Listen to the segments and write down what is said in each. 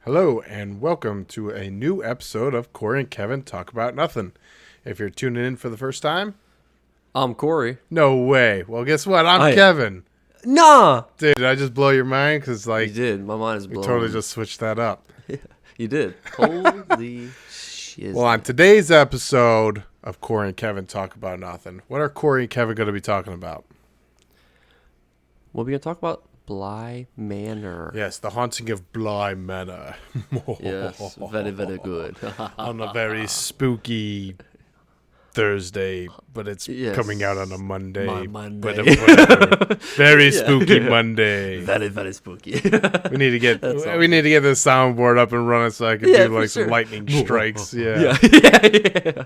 Hello, and welcome to a new episode of Corey and Kevin Talk About Nothing. If you're tuning in for the first time, I'm Corey. no way. Well, guess what? I'm Hey. Kevin. Nah! Dude, did I just blow your mind? Because, You did. My mind is we blown. totally just switched that up. You did. Holy shit. Well, on today's episode of Corey and Kevin Talk About Nothing, what are Corey and Kevin going to be talking about? What are we going to talk about? Bly Manor. Yes, the haunting of Bly Manor. Yes. Very, very good. On a very spooky Thursday, but it's Yes. coming out on a Monday. My Monday. Whatever. Very Yeah. spooky Monday. Very, very spooky. We need to get That's we need to get the soundboard up and running so I can Yeah, do like for some sure. lightning strikes. Yeah. Yeah,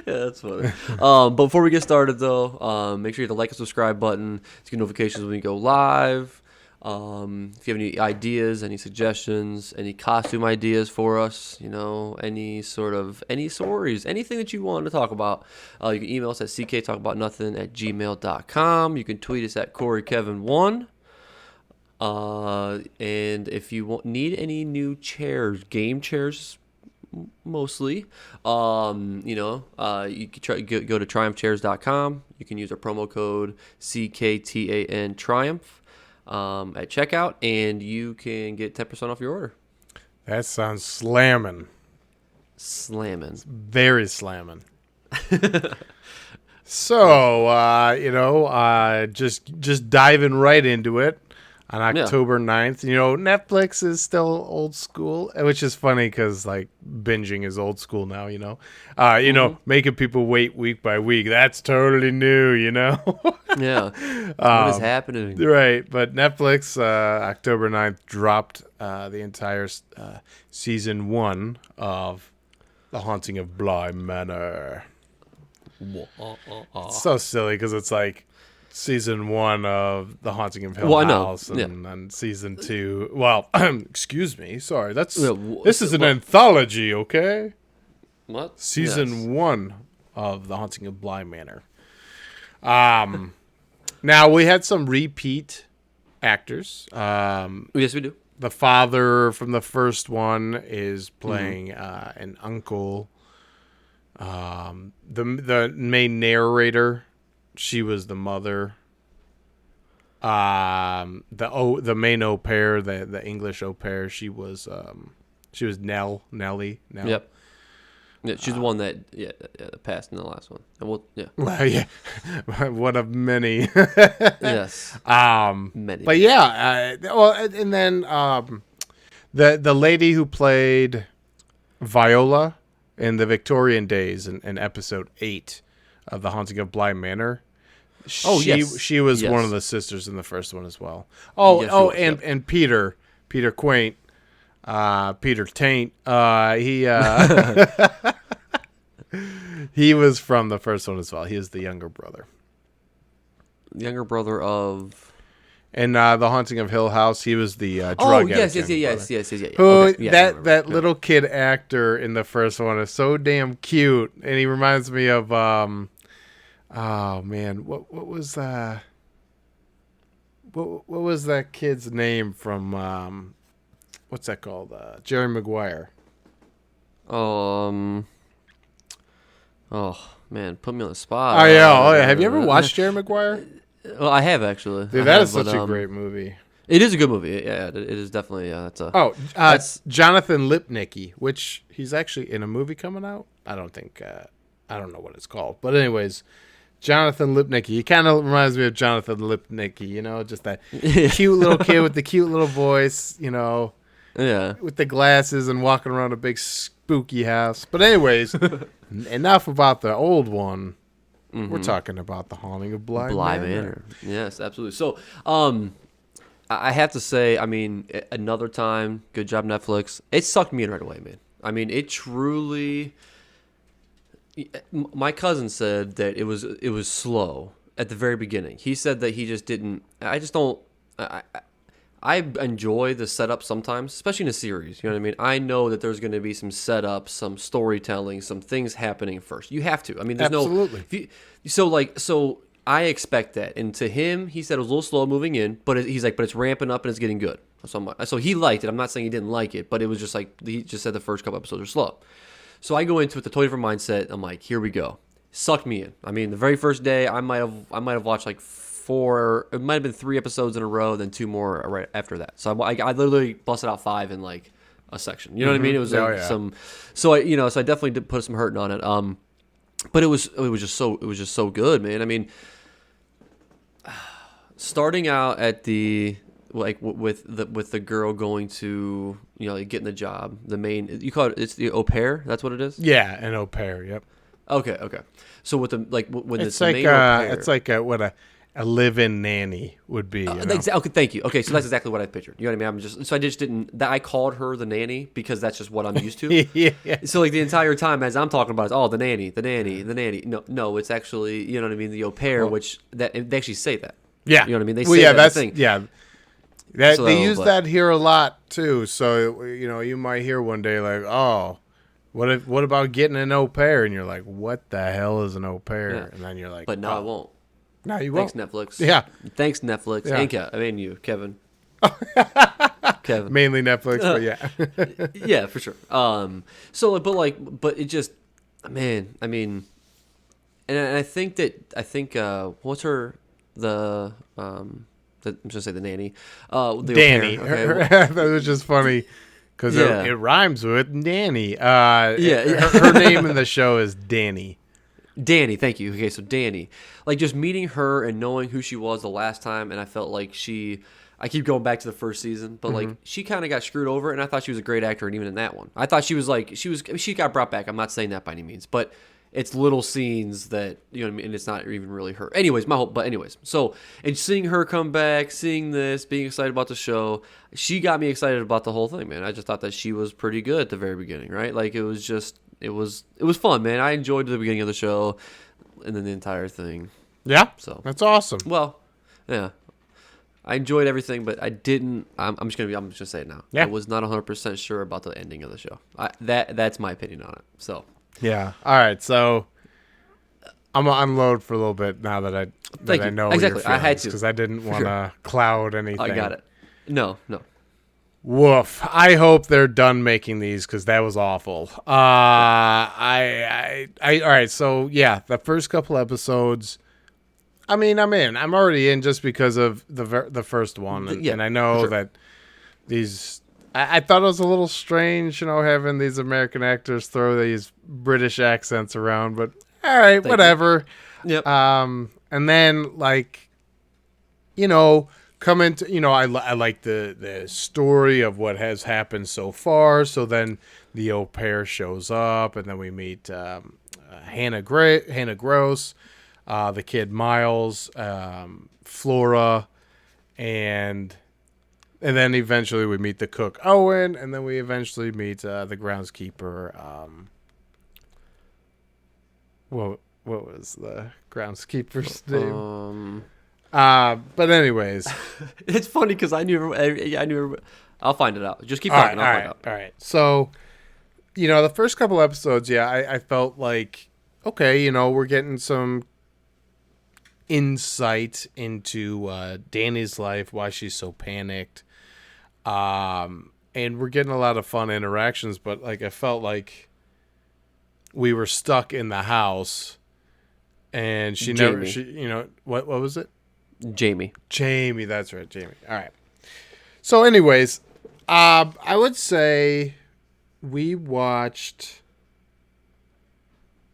that's funny. But before we get started, though, make sure you hit the like and subscribe button to get notifications when we go live. If you have any ideas, any suggestions, any costume ideas for us, any stories, anything that you want to talk about, you can email us at cktalkaboutnothing@gmail.com. You can tweet us at CoreyKevin1. And if you need any new chairs, game chairs, mostly, you can go to triumphchairs.com. You can use our promo code CKTAN Triumph at checkout, and you can get 10% off your order. That sounds slamming. Slamming. Very slamming. So, just diving right into it on October 9th. Netflix is still old school, which is funny because, like, binging is old school now, making people wait week by week. That's totally new, Yeah. What is happening? Right, but Netflix, October 9th, dropped the entire season 1 of The Haunting of Bly Manor. It's so silly because it's like season 1 of The Haunting of Hill House and season 2. Well, excuse me. Sorry. This is an anthology, okay? What? Season 1 of The Haunting of Bly Manor. Now, we had some repeat actors. Yes, we do. The father from the first one is playing an uncle. The main narrator, she was the mother. The main au pair, the English au pair, she was Nellie. Yep. Yeah, she's the one that passed in the last one. And Well, yeah, one of many. Yes. Many. But yeah, and then the lady who played Viola in the Victorian days in episode 8 of The Haunting of Bly Manor. She was one of the sisters in the first one as well. And Peter Quaint, Peter Taint, he was from the first one as well. He is the younger brother. The younger brother of... And The Haunting of Hill House, he was the drug addict. Yes. Who Okay, that little kid actor in the first one is so damn cute, and he reminds me of oh man, what was what was that kid's name from what's that called? Jerry Maguire. Oh man, put me on the spot. Oh yeah. Have you ever watched Jerry Maguire? Well, I have actually. Dude, that is such a great movie. It is a good movie. Yeah, it is definitely. That's Jonathan Lipnicki, which he's actually in a movie coming out. I don't know what it's called, but anyways, Jonathan Lipnicki. He kind of reminds me of Jonathan Lipnicki. Just that cute little kid with the cute little voice. Yeah. With the glasses and walking around a big spooky house. But anyways, enough about the old one. Mm-hmm. We're talking about The Haunting of Bly Manor. Yes, absolutely. So, I have to say, I mean, another time, good job, Netflix. It sucked me in right away, man. I mean, it truly... My cousin said that it was slow at the very beginning. He said that he just didn't... I enjoy the setup sometimes, especially in a series. You know what I mean? I know that there's going to be some setup, some storytelling, some things happening first. You have to. I mean, there's Absolutely. So I expect that. And to him, he said it was a little slow moving in, but he's like, but it's ramping up and it's getting good. So he liked it. I'm not saying he didn't like it, but it was just like he just said the first couple episodes were slow. So I go into it with a totally different mindset. I'm like, here we go. Sucked me in. I mean, the very first day, I might have watched like 4. It might have been 3 episodes in a row, then 2 more right after that. So I literally busted out 5 in like a section. You know what I mean? It was like some. So I definitely did put some hurting on it. But it was just so good, man. I mean, starting out at the with the girl going to like getting the job, the main, you call it's the au pair. That's what it is. Yeah, an au pair. Yep. Okay. So with the when it's the like main au pair, it's like what a live-in nanny would be. Okay, thank you. Okay, so that's exactly what I pictured. You know what I mean? I just didn't. That I called her the nanny because that's just what I'm used to. Yeah. So like the entire time as I'm talking about it, the nanny. No, it's actually you know what I mean, the au pair, which that they actually say that. Yeah. You know what I mean? They say that that's thing. Yeah. They use that here a lot too. So you might hear one day like, oh, what about getting an au pair? And you're like, what the hell is an au pair? Yeah. And then you're like, but no, I won't. No, you won't. Thanks, Netflix. Yeah. Thanks, Netflix. Yeah. And you, Kevin. Kevin. Mainly Netflix, but yeah. Yeah, for sure. But it just, man, I mean, and I think what's her, I'm just gonna say the nanny. The Danny. Okay. That was just funny because it rhymes with Danny. Her name in the show is Danny. Danny, thank you. Okay, so Danny. Like, just meeting her and knowing who she was the last time, and I felt like I keep going back to the first season, but like she kind of got screwed over, and I thought she was a great actor, and even in that one, I thought she got brought back. I'm not saying that by any means, but it's little scenes that you know what I mean, and it's not even really her. Anyways, so and seeing her come back, seeing this, being excited about the show, she got me excited about the whole thing, man. I just thought that she was pretty good at the very beginning, right? Like it was fun, man. I enjoyed the beginning of the show, and then the entire thing. Yeah, so that's awesome. Well, yeah. I enjoyed everything, but I didn't. I'm just gonna say it now. Yeah. I was not 100% sure about the ending of the show. That's my opinion on it. So yeah. All right. So I'm gonna unload for a little bit now that I know exactly. Your I had to because I didn't want to cloud anything. I got it. No. Woof. I hope they're done making these because that was awful. All right. So yeah, the first couple episodes. I mean, I'm in. I'm already in just because of the first one, and I know that these. I thought it was a little strange, having these American actors throw these British accents around, but all right, whatever. Yep. And then come into I like the story of what has happened so far. So then the au pair shows up, and then we meet Hannah Gross. The kid Miles, Flora, and then eventually we meet the cook Owen, and then we eventually meet the groundskeeper. What was the groundskeeper's name? But anyways, it's funny because I knew. I'll find it out. Just keep talking. I'll find out. All right. So, the first couple episodes, I felt like, okay, we're getting some insight into Danny's life, why she's so panicked, and we're getting a lot of fun interactions, but I felt like we were stuck in the house, and what was it? Jamie, that's right, Jamie. All right. So anyways, I would say we watched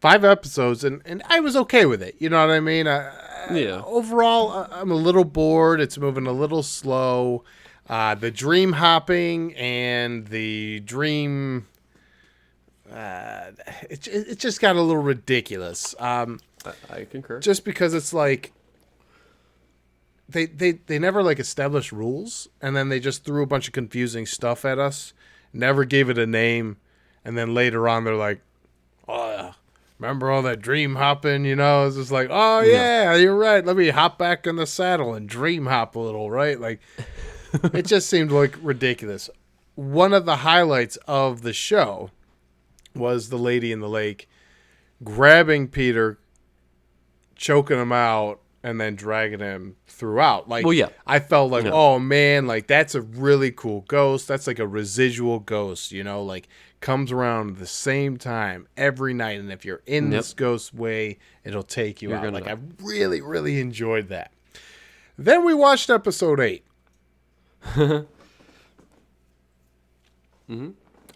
5 episodes, and I was okay with it. You know what I mean? Yeah. Overall, I'm a little bored. It's moving a little slow. The dream hopping and the dream, it just got a little ridiculous. I concur. Just because it's like they never established rules, and then they just threw a bunch of confusing stuff at us. Never gave it a name, and then later on they're like, oh. Remember all that dream hopping, It's just like, oh, yeah, you're right. Let me hop back in the saddle and dream hop a little, right? It just seemed ridiculous. One of the highlights of the show was the lady in the lake grabbing Peter, choking him out, and then dragging him throughout. Like, Well, yeah. I felt like, Yeah. oh man, like that's a really cool ghost. That's like a residual ghost, like comes around at the same time every night. And if you're in Yep. this ghost way, it'll take you You're out. gonna Like, die. I really, really enjoyed that. Then we watched episode 8.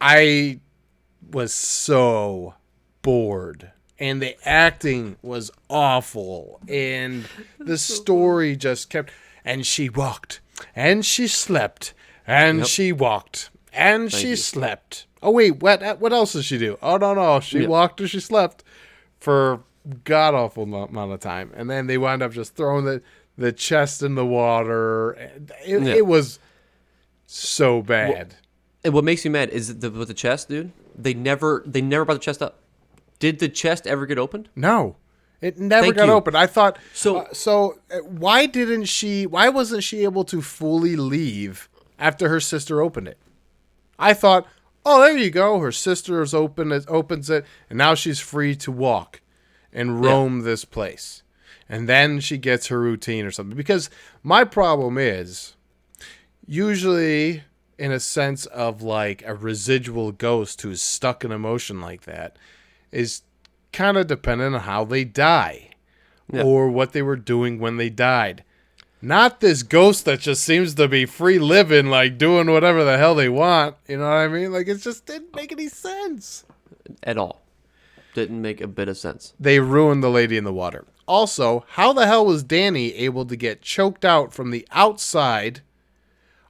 I was so bored. And the acting was awful. And the story just kept. And she walked. And she slept. And Yep. she walked. And Thank she you. slept. Oh, wait. What else did she do? Oh, no. She Yeah. walked or she slept for god awful amount of time. And then they wound up just throwing the chest in the water. Yeah. It was so bad. And what makes me mad is with the chest, dude. They never brought the chest up. Did the chest ever get opened? No, it never Thank got you. open. I thought So- why wasn't she able to fully leave after her sister opened it? I thought, oh, there you go. Her sister's opens it, and now she's free to walk and roam this place. And then she gets her routine or something. Because my problem is usually in a sense of like a residual ghost who's stuck in emotion like that is kind of dependent on how they die or what they were doing when they died. Not this ghost that just seems to be free living, like doing whatever the hell they want. You know what I mean? Like, it just didn't make any sense. At all. Didn't make a bit of sense. They ruined the lady in the water. Also, how the hell was Danny able to get choked out from the outside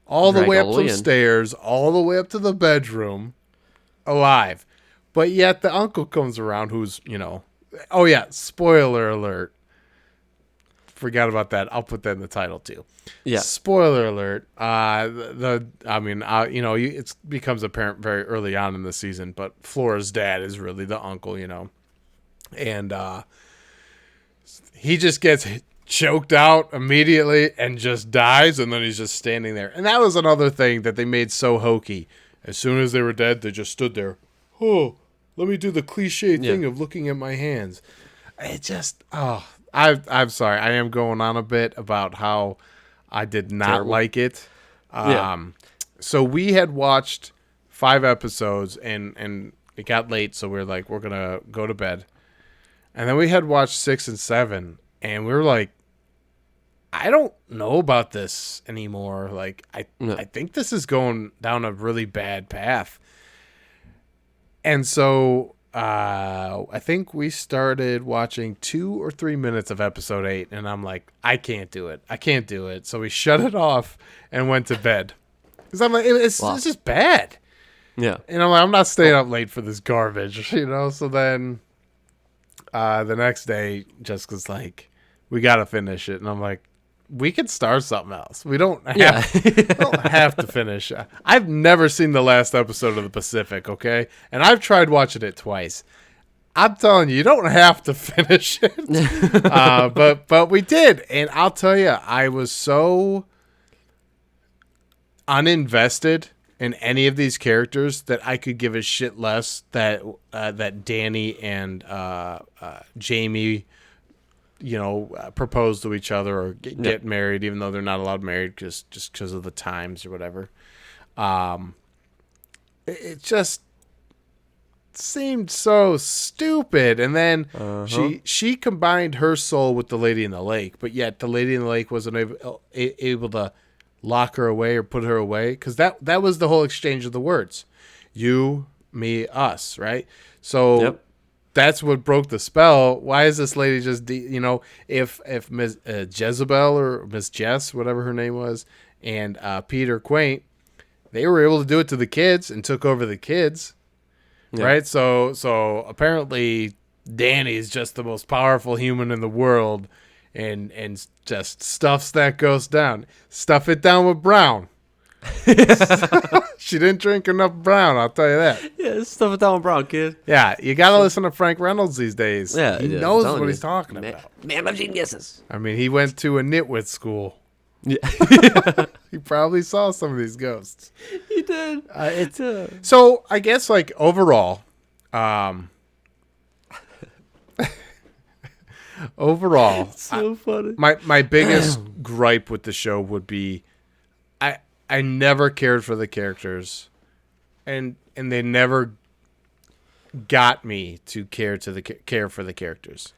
all the Dragged way all up the way some in. stairs, all the way up to the bedroom, alive? But yet the uncle comes around who's, oh yeah, spoiler alert. Forgot about that. I'll put that in the title too. Yeah. Spoiler alert. It becomes apparent very early on in the season, but Flora's dad is really the uncle, and he just gets choked out immediately and just dies, and then he's just standing there. And that was another thing that they made so hokey. As soon as they were dead, they just stood there. Oh, let me do the cliche thing of looking at my hands. It just, I'm sorry. I am going on a bit about how I did not Terrible. like it. Yeah. So we had watched 5 episodes and it got late. So we were like, we're going to go to bed. And then we had watched 6 and 7 and we were like, I don't know about this anymore. Like, I think this is going down a really bad path. And so I think we started watching 2 or 3 minutes of episode 8, and I'm like, I can't do it. So we shut it off and went to bed. Because I'm like, it's just bad. Yeah. And I'm like, I'm not staying up late for this garbage, So then the next day, Jessica's like, we got to finish it. And I'm like, we could start something else. We don't have to finish. I've never seen the last episode of The Pacific, okay? And I've tried watching it twice. I'm telling you, you don't have to finish it. But we did. And I'll tell you, I was so uninvested in any of these characters that I could give a shit less that Danny and Jamie propose to each other or get married, even though they're not allowed married just because of the times or whatever. It just seemed so stupid. And then she combined her soul with the lady in the lake, but yet the lady in the lake wasn't able to lock her away or put her away, because that was the whole exchange of the words. You, me, us, right? So that's what broke the spell. Why is this lady just, if Miss Jezebel or Miss Jess, whatever her name was, and Peter Quaint, they were able to do it to the kids and took over the kids, right? So apparently Danny's just the most powerful human in the world, and just stuffs that ghost down. Stuff it down with Brown. She didn't drink enough Brown, I'll tell you that. Yeah, stuff it down with Brown, kid. Yeah, you gotta listen to Frank Reynolds these days. Yeah, he I'm knows telling what you. he's talking about. Man of geniuses. I mean, he went to a nitwit school. Yeah. He probably saw some of these ghosts. He did. So I guess overall, overall, So funny. my biggest gripe with the show would be I never cared for the characters, and they never got me to care for the characters.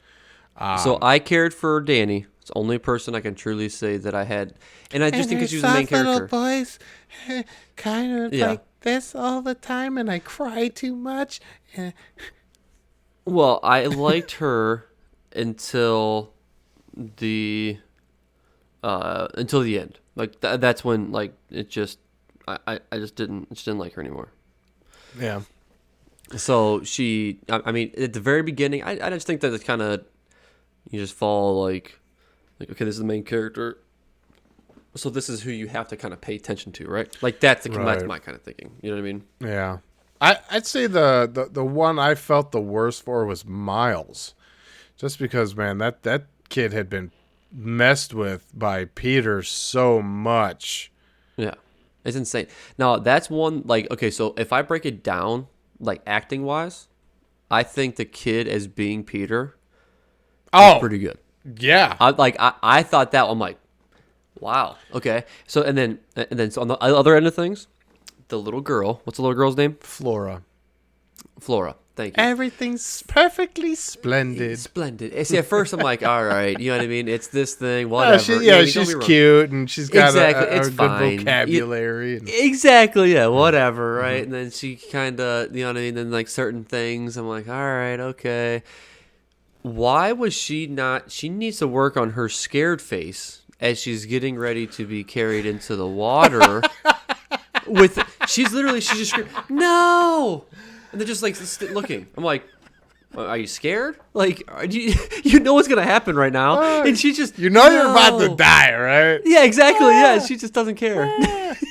So I cared for Danny. It's the only person I can truly say that I had, and I just think because she was the main character. Boys, kind of Yeah. like this all the time, and I cry too much. Well, I liked her until the end. Like that's when like it just I just didn't like her anymore. Yeah. So I mean, at the very beginning, I just think that it's kind of, you just fall like, okay, this is the main character, so this is who you have to kind of pay attention to, right? Like that's my kind of thinking. You know what I mean? Yeah. I'd say the one I felt the worst for was Miles, just because, man, that kid had been messed with by Peter so much. Yeah, it's insane. Now that's one, like, okay, so if I break it down, like acting wise, I think the kid as being Peter is pretty good. Yeah. I thought that, I'm like, wow, okay. So and then so on the other end of things, the little girl, what's the little girl's name? Flora. Flora. Thank you. Everything's perfectly splendid. Splendid. See, at first I'm like, all right, you know what I mean? It's this thing, whatever. She's cute, and she's got Exactly, a it's good fine. vocabulary. Exactly, yeah, whatever, right? And then she kind of, you know what I mean? Then like certain things, I'm like, all right, okay. Why was she not? She needs to work on her scared face as she's getting ready to be carried into the water. She's just screaming, no, and they're just like looking. I'm like, are you scared? Like, you know what's gonna happen right now? And she just, you're about to die, right? Yeah, exactly. Yeah, she just doesn't care.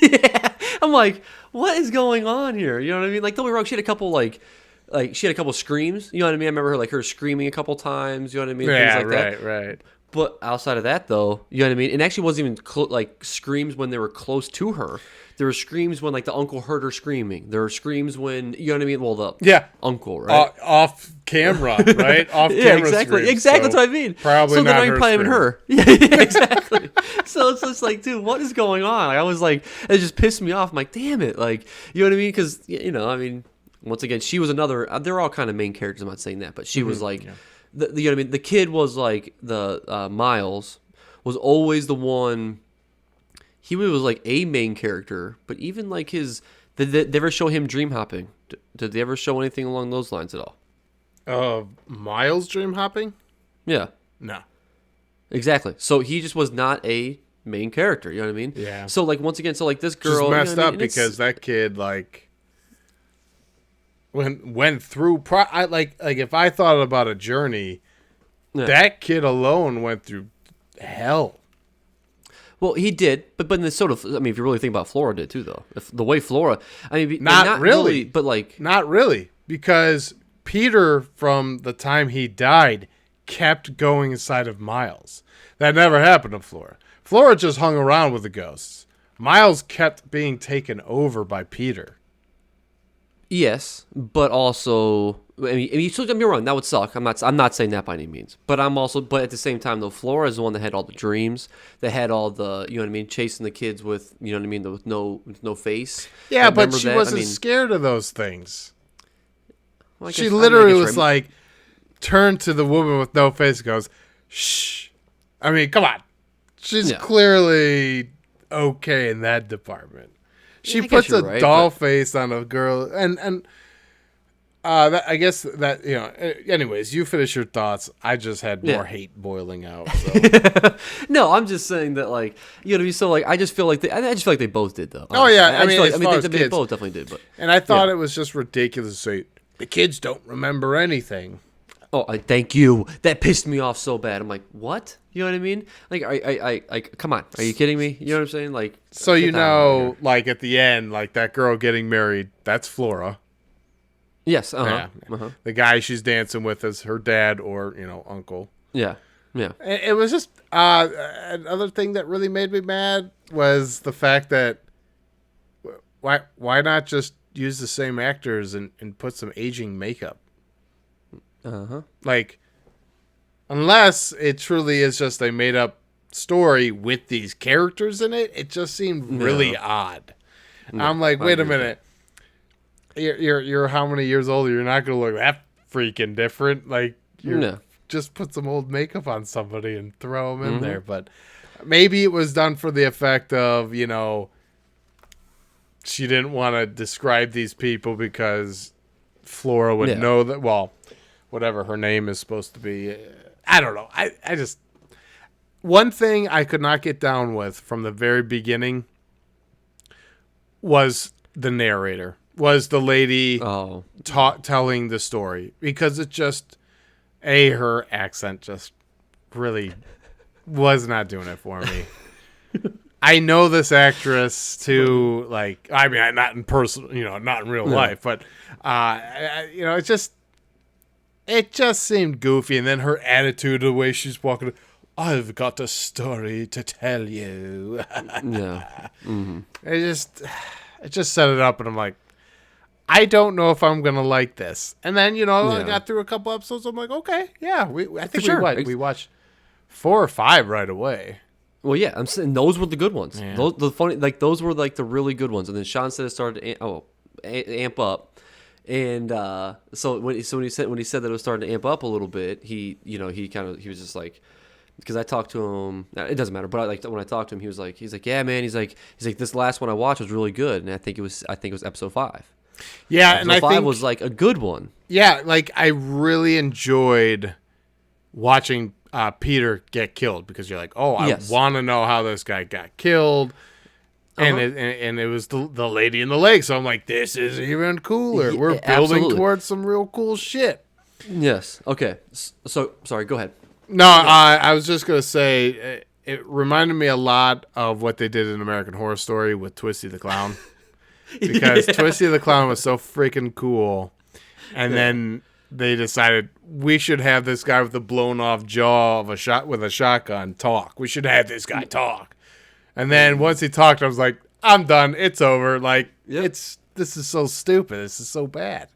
Yeah, I'm like, what is going on here? You know what I mean? Like, don't be wrong. She had a couple she had a couple screams. You know what I mean? I remember her screaming a couple times. You know what I mean? Yeah, Things like that. right. But outside of that, though, you know what I mean? It actually wasn't even like screams when they were close to her. There were screams when like the uncle heard her screaming. There were screams when, you know what I mean? Well, the uncle, right? Off camera, right? Off yeah, camera. exactly. Screams, Exactly. so That's what I mean. Probably so not they're her not even her. Yeah, exactly. So it's just like, dude, what is going on? Like, I was like, it just pissed me off. I'm like, damn it. Like, you know what I mean? Because, you know, I mean, once again, she was another, they're all kind of main characters. I'm not saying that, but she was like, you know what I mean? The kid was like, Miles was always the one. He was like a main character, but even like did they ever show him dream hopping? Did they ever show anything along those lines at all? Miles dream hopping? Yeah. No. Exactly. So he just was not a main character. You know what I mean? Yeah. So like once again, so like this girl just messed you know up because that kid like went through. Like if I thought about a journey, that kid alone went through hell. Well, he did, but in the sort of, I mean, if you really think about Flora did too, though. The way Flora, I mean, not really, but like, not really, because Peter, from the time he died, kept going inside of Miles. That never happened to Flora. Flora just hung around with the ghosts. Miles kept being taken over by Peter. Yes, but also, I mean, so don't get me wrong, that would suck. I'm not saying that by any means. But but at the same time, though, Flora is the one that had all the dreams, that had all the, you know what I mean, chasing the kids with, you know what I mean, with no face. Yeah, but she wasn't scared of those things. Well, she literally was like, turned to the woman with no face and goes, shh. I mean, come on. She's clearly okay in that department. She puts a doll face on a girl, and I guess that, you know. Anyways, you finish your thoughts. I just had more hate boiling out. So. No, I'm just saying that, like, you know what I mean. So, like, I just feel like they both did, though. Honestly. Oh yeah, I mean, they both definitely did. But and I thought it was just ridiculous to say the kids don't remember anything. Oh, thank you. That pissed me off so bad. I'm like, what? You know what I mean? Like, I come on. Are you kidding me? You know what I'm saying? Like, so you know, like at the end, like that girl getting married, that's Flora. Yes. The guy she's dancing with is her dad or, you know, uncle. Yeah. Yeah. It was just another thing that really made me mad was the fact that why not just use the same actors and put some aging makeup? Uh-huh. Like, unless it truly is just a made up story with these characters in it. It just seemed really odd. No, I'm like, I wait a agree with minute. You're how many years old? You're not gonna look that freaking different. Like No. just put some old makeup on somebody and throw them in there. But maybe it was done for the effect of, she didn't want to describe these people because Flora would know that. Well, whatever her name is supposed to be. I don't know. I just one thing I could not get down with from the very beginning was the narrator. Was the lady telling the story, because it just her accent just really was not doing it for me. I know this actress too, like, I mean, not in person, not in real life, but it just seemed goofy. And then her attitude, the way she's walking, I've got a story to tell you. Yeah. Mm-hmm. It just set it up, and I'm like, I don't know if I'm gonna like this. And then I got through a couple episodes. I'm like, okay, yeah, I think we watched 4 or 5 right away. Well, yeah, I'm saying those were the good ones. Yeah. Those were like the really good ones. And then Sean said it started to amp up, and so when he said that it was starting to amp up a little bit, he was just like, because I talked to him. It doesn't matter, but when I talked to him, he's like, yeah, man, he's like this last one I watched was really good, and I think it was episode 5. Yeah, episode and I 5 think was like a good one. Yeah, like I really enjoyed watching Peter get killed, because you're like, oh, I want to know how this guy got killed, and it was the lady in the lake. So I'm like, this is even cooler. Yeah, we're building towards some real cool shit. Yes. Okay. So sorry. Go ahead. No, I was just gonna say it reminded me a lot of what they did in American Horror Story with Twisty the Clown, because Twisty the Clown was so freaking cool, and then they decided we should have this guy with the blown off jaw of a shotgun talk. We should have this guy talk. And then once he talked, I was like, I'm done. It's over. Like, this is so stupid. This is so bad.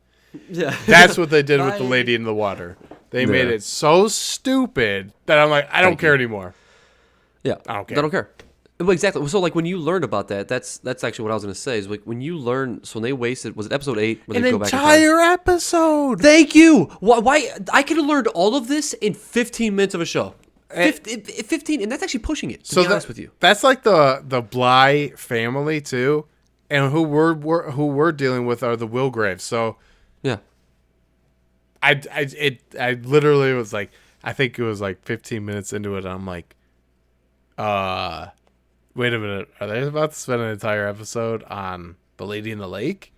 Yeah. That's what they did with the lady in the water. They made it so stupid that I'm like, I don't care anymore. Yeah. I don't care. I don't care. Well, exactly. So, like, when you learned about that, that's actually what I was going to say. Is like when you learn. So when they wasted, was it episode 8? An entire episode. Thank you. Why? I could have learned all of this in 15 minutes of a show. 15, and that's actually pushing it. To be honest with you, that's like the Bly family too, and who we're dealing with are the Wilgraves. So yeah, I literally was like, I think it was like 15 minutes into it, and I'm like, wait a minute, are they about to spend an entire episode on the lady in the lake?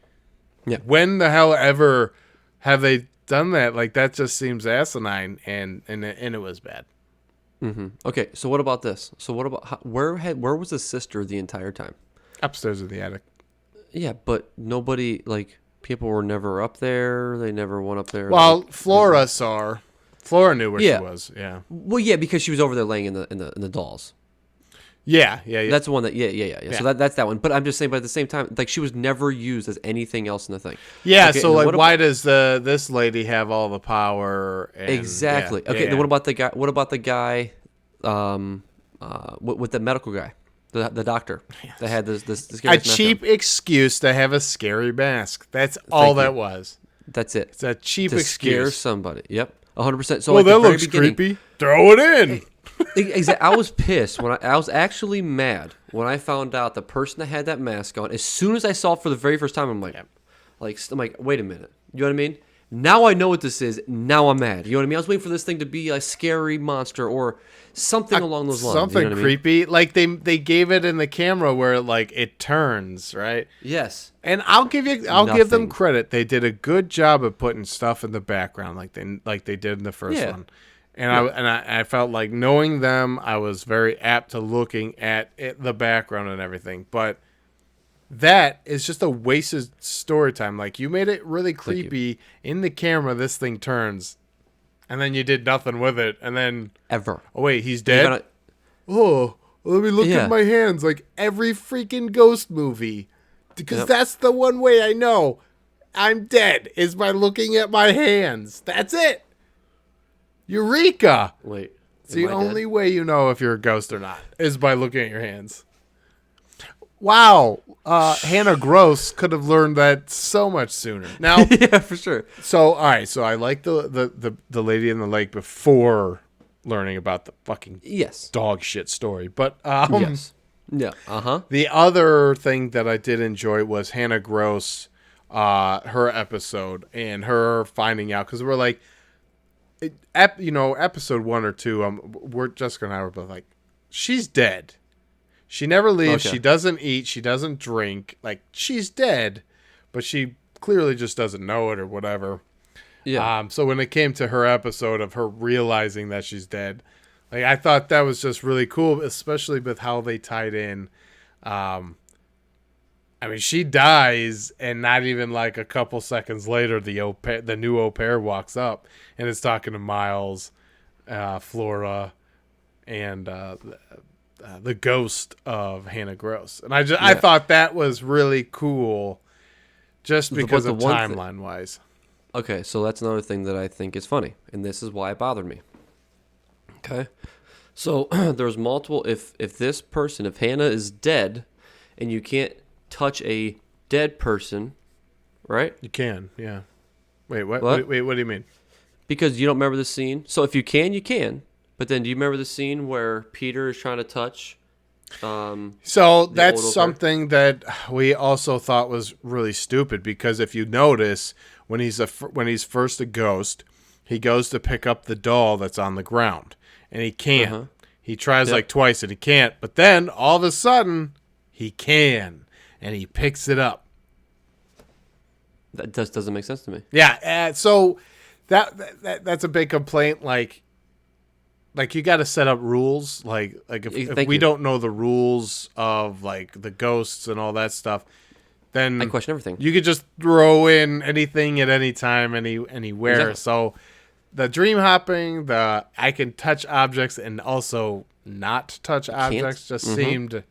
Yeah. When the hell ever have they done that? Like, that just seems asinine, and it was bad. Mm-hmm. Okay, so what about this? So what about where was the sister the entire time? Upstairs in the attic. Yeah, but nobody, like, people were never up there. They never went up there. Well, Flora saw her. Flora knew where she was. Yeah. Well, yeah, because she was over there laying in the dolls. Yeah. That's the one that yeah. So that's that one. But I'm just saying, but at the same time, like, she was never used as anything else in the thing. Yeah. Okay, so like, why does this lady have all the power? And, exactly. Okay. Then what about the guy? What about the guy, with the medical guy, the doctor that had this a cheap excuse to have a scary mask. That's all that was. That's it. It's a cheap to excuse. Scare somebody. Yep. 100%. So well, that looks creepy. Throw it in. Exactly. I was pissed when I was actually mad when I found out the person that had that mask on. As soon as I saw it for the very first time, I'm like, wait a minute. You know what I mean? Now I know what this is. Now I'm mad. You know what I mean? I was waiting for this thing to be a scary monster or something along those lines. Something you know creepy. I mean? Like they gave it in the camera where like it turns, right? Yes. And I'll give them credit. They did a good job of putting stuff in the background, like they did in the first one. And I felt like, knowing them, I was very apt to looking at the background and everything. But that is just a wasted story time. Like, you made it really creepy in the camera. This thing turns, and then you did nothing with it. And then oh wait, he's dead. Oh, let me look at my hands, like every freaking ghost movie, because that's the one way I know I'm dead, is by looking at my hands. That's it. Eureka! Wait. It's the only way you know if you're a ghost or not is by looking at your hands. Wow. Hannah Gross could have learned that so much sooner. Now, yeah, for sure. So, all right. So I like the lady in the lake before learning about the fucking dog shit story. But yes. Yeah. The other thing that I did enjoy was Hannah Gross, her episode and her finding out, because we're like, episode 1 or 2. We're Jessica and I were both like, she's dead. She never leaves. Okay. She doesn't eat. She doesn't drink. Like, she's dead, but she clearly just doesn't know it or whatever. Yeah. So when it came to her episode of her realizing that she's dead, like, I thought that was just really cool, especially with how they tied in. I mean, she dies, and not even like a couple seconds later, the new au pair walks up and is talking to Miles, Flora, and the ghost of Hannah Gross. And I thought that was really cool, just because of timeline wise. Okay, so that's another thing that I think is funny, and this is why it bothered me. Okay, so there's multiple. If this person, if Hannah is dead, and you can't touch a dead person, right? You can, yeah. Wait, what? What do you mean? Because you don't remember the scene. So if you can, you can. But then, do you remember the scene where Peter is trying to touch? So that's something that we also thought was really stupid, because if you notice, when he's first a ghost, he goes to pick up the doll that's on the ground, and he can't. Uh-huh. He tries like twice and he can't. But then all of a sudden, he can, and he picks it up. That just doesn't make sense to me. Yeah. So that's a big complaint. Like you got to set up rules. Like if we don't know the rules of like the ghosts and all that stuff, then I question everything. You could just throw in anything at any time, anywhere. Exactly. So the dream hopping, the I can touch objects and also not touch objects just seemed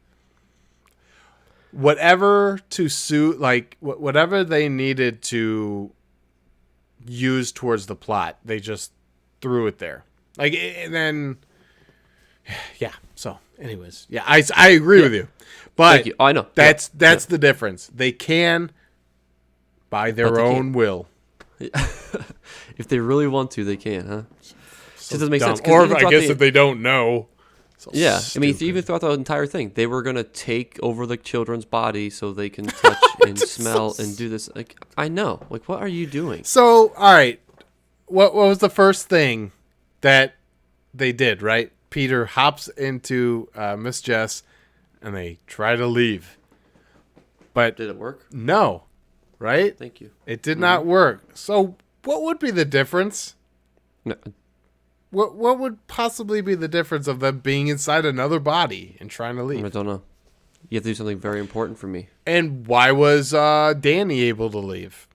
whatever to suit, like whatever they needed to use towards the plot. They just threw it there. Like, and then, yeah. So, anyways, yeah, I agree with you, but thank you. I know that's the difference. They can, by their own will, if they really want to, they can, huh? So it doesn't make sense. Or I guess if they don't know. So yeah, stupid. I mean, even throughout the entire thing, they were gonna take over the children's body so they can touch and smell and do this. Like, I know. Like, what are you doing? So, all right, what was the first thing that they did, right? Peter hops into Miss Jess, and they try to leave. But did it work? No, right? Thank you. It did not work. So what would be the difference? No. What would possibly be the difference of them being inside another body and trying to leave? I don't know. You have to do something very important for me. And why was Danny able to leave?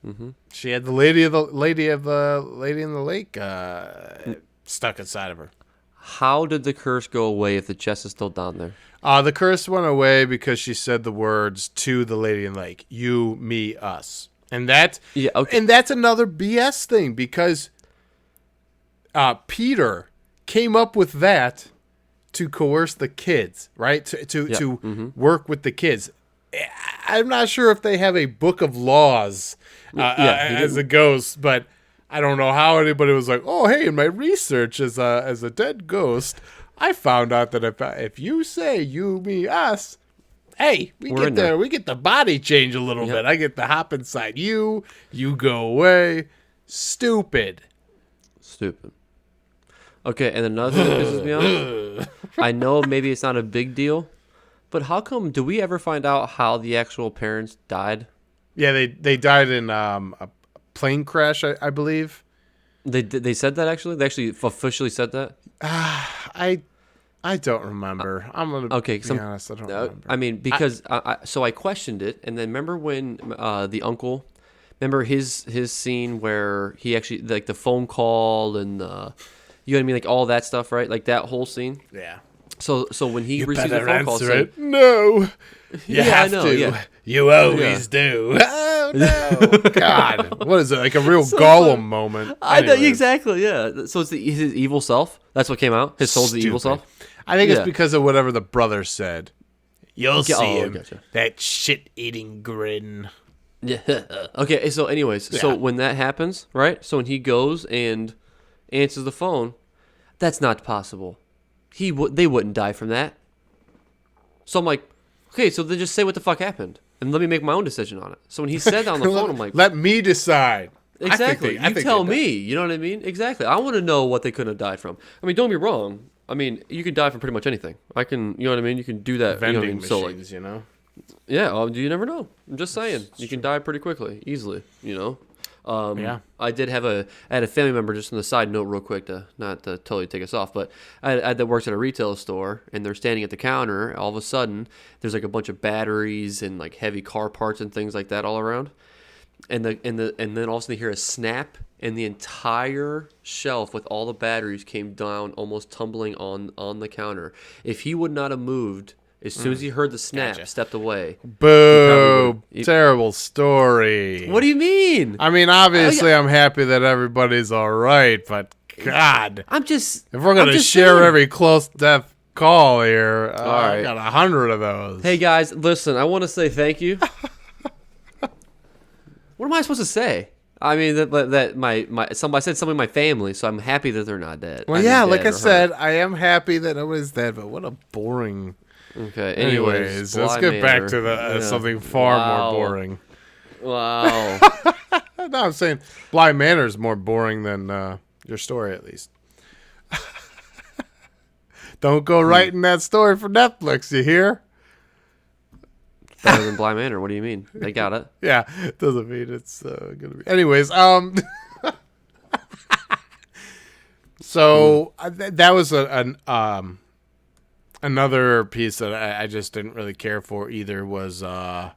Mm-hmm. She had the lady in the lake stuck inside of her. How did the curse go away if the chest is still down there? The curse went away because she said the words to the lady in the lake: "You, me, us," and that's and that's another BS thing, because Peter came up with that to coerce the kids, right? To work with the kids. I'm not sure if they have a book of laws as a ghost, but I don't know how anybody was like, "Oh, hey, in my research as a dead ghost, I found out that if you say you, me, us, hey, we get the body change a little bit. I get to hop inside you go away." Stupid. Okay, and another thing that pisses me off, I know maybe it's not a big deal, but how come, do we ever find out how the actual parents died? Yeah, they died in a plane crash, I believe. They said that actually? They actually officially said that? I don't remember. I'm going to be honest, I don't remember. I mean, because so I questioned it, and then remember when the uncle, remember his scene where he actually, like the phone call and you know what I mean, like all that stuff, right? Like that whole scene. Yeah. So when he You received the better phone call answer saying, it. No. You Yeah, I have know, to. yeah. You always do. Oh, no. God. What is it? Like a real So Gollum funny. moment. I know Anyways. exactly. Yeah. So it's his evil self. That's what came out. His soul's the evil Stupid. self. I think it's Yeah. because of whatever the brother said. You'll see Oh, him. gotcha. That shit-eating grin. Yeah. Okay. So, anyways, so Yeah. when that happens, right? So when he goes and answers the phone, that's not possible. They wouldn't die from that. So I'm like, okay, so then just say what the fuck happened, and let me make my own decision on it. So when he said that on the phone, I'm like, Let me decide. exactly. I You think tell they me. You know what I mean? Exactly. I want to know what they could have died from. I mean, don't get me wrong. I mean, you can die from pretty much anything. I can, you know what I mean? You can do that. Vending you know what I mean? So, like, machines, you know? yeah, you never know. I'm just saying, you can die pretty quickly, easily. You know. Yeah. I had a family member, just on the side note, real quick, to not to totally take us off, but I that works at a retail store, and they're standing at the counter. All of a sudden, there's like a bunch of batteries and like heavy car parts and things like that all around, and then all of a sudden, they hear a snap, and the entire shelf with all the batteries came down, almost tumbling on the counter. If he would not have moved, as soon as he heard the snap, Gotcha. stepped away. Boo. Terrible story. What do you mean? I mean, obviously, I'm happy that everybody's all right, but God. I'm just. If we're going I'm to just share saying. every close death call here, All I right. got 100 of those. Hey guys, listen, I want to say thank you. What am I supposed to say? I mean that my somebody said somebody in my family, so I'm happy that they're not dead. Well, yeah, like I said, I am happy that nobody's dead, but what a boring. Okay. Anyways, let's Bly get back Manor. to the Yeah. something far Wow. more boring. Wow. No, I'm saying Bly Manor is more boring than your story, at least. Don't go writing that story for Netflix, you hear? Better than Bly Manor. What do you mean? They got it. Yeah, doesn't mean it's gonna be. Anyways, so that was another piece that I just didn't really care for either was the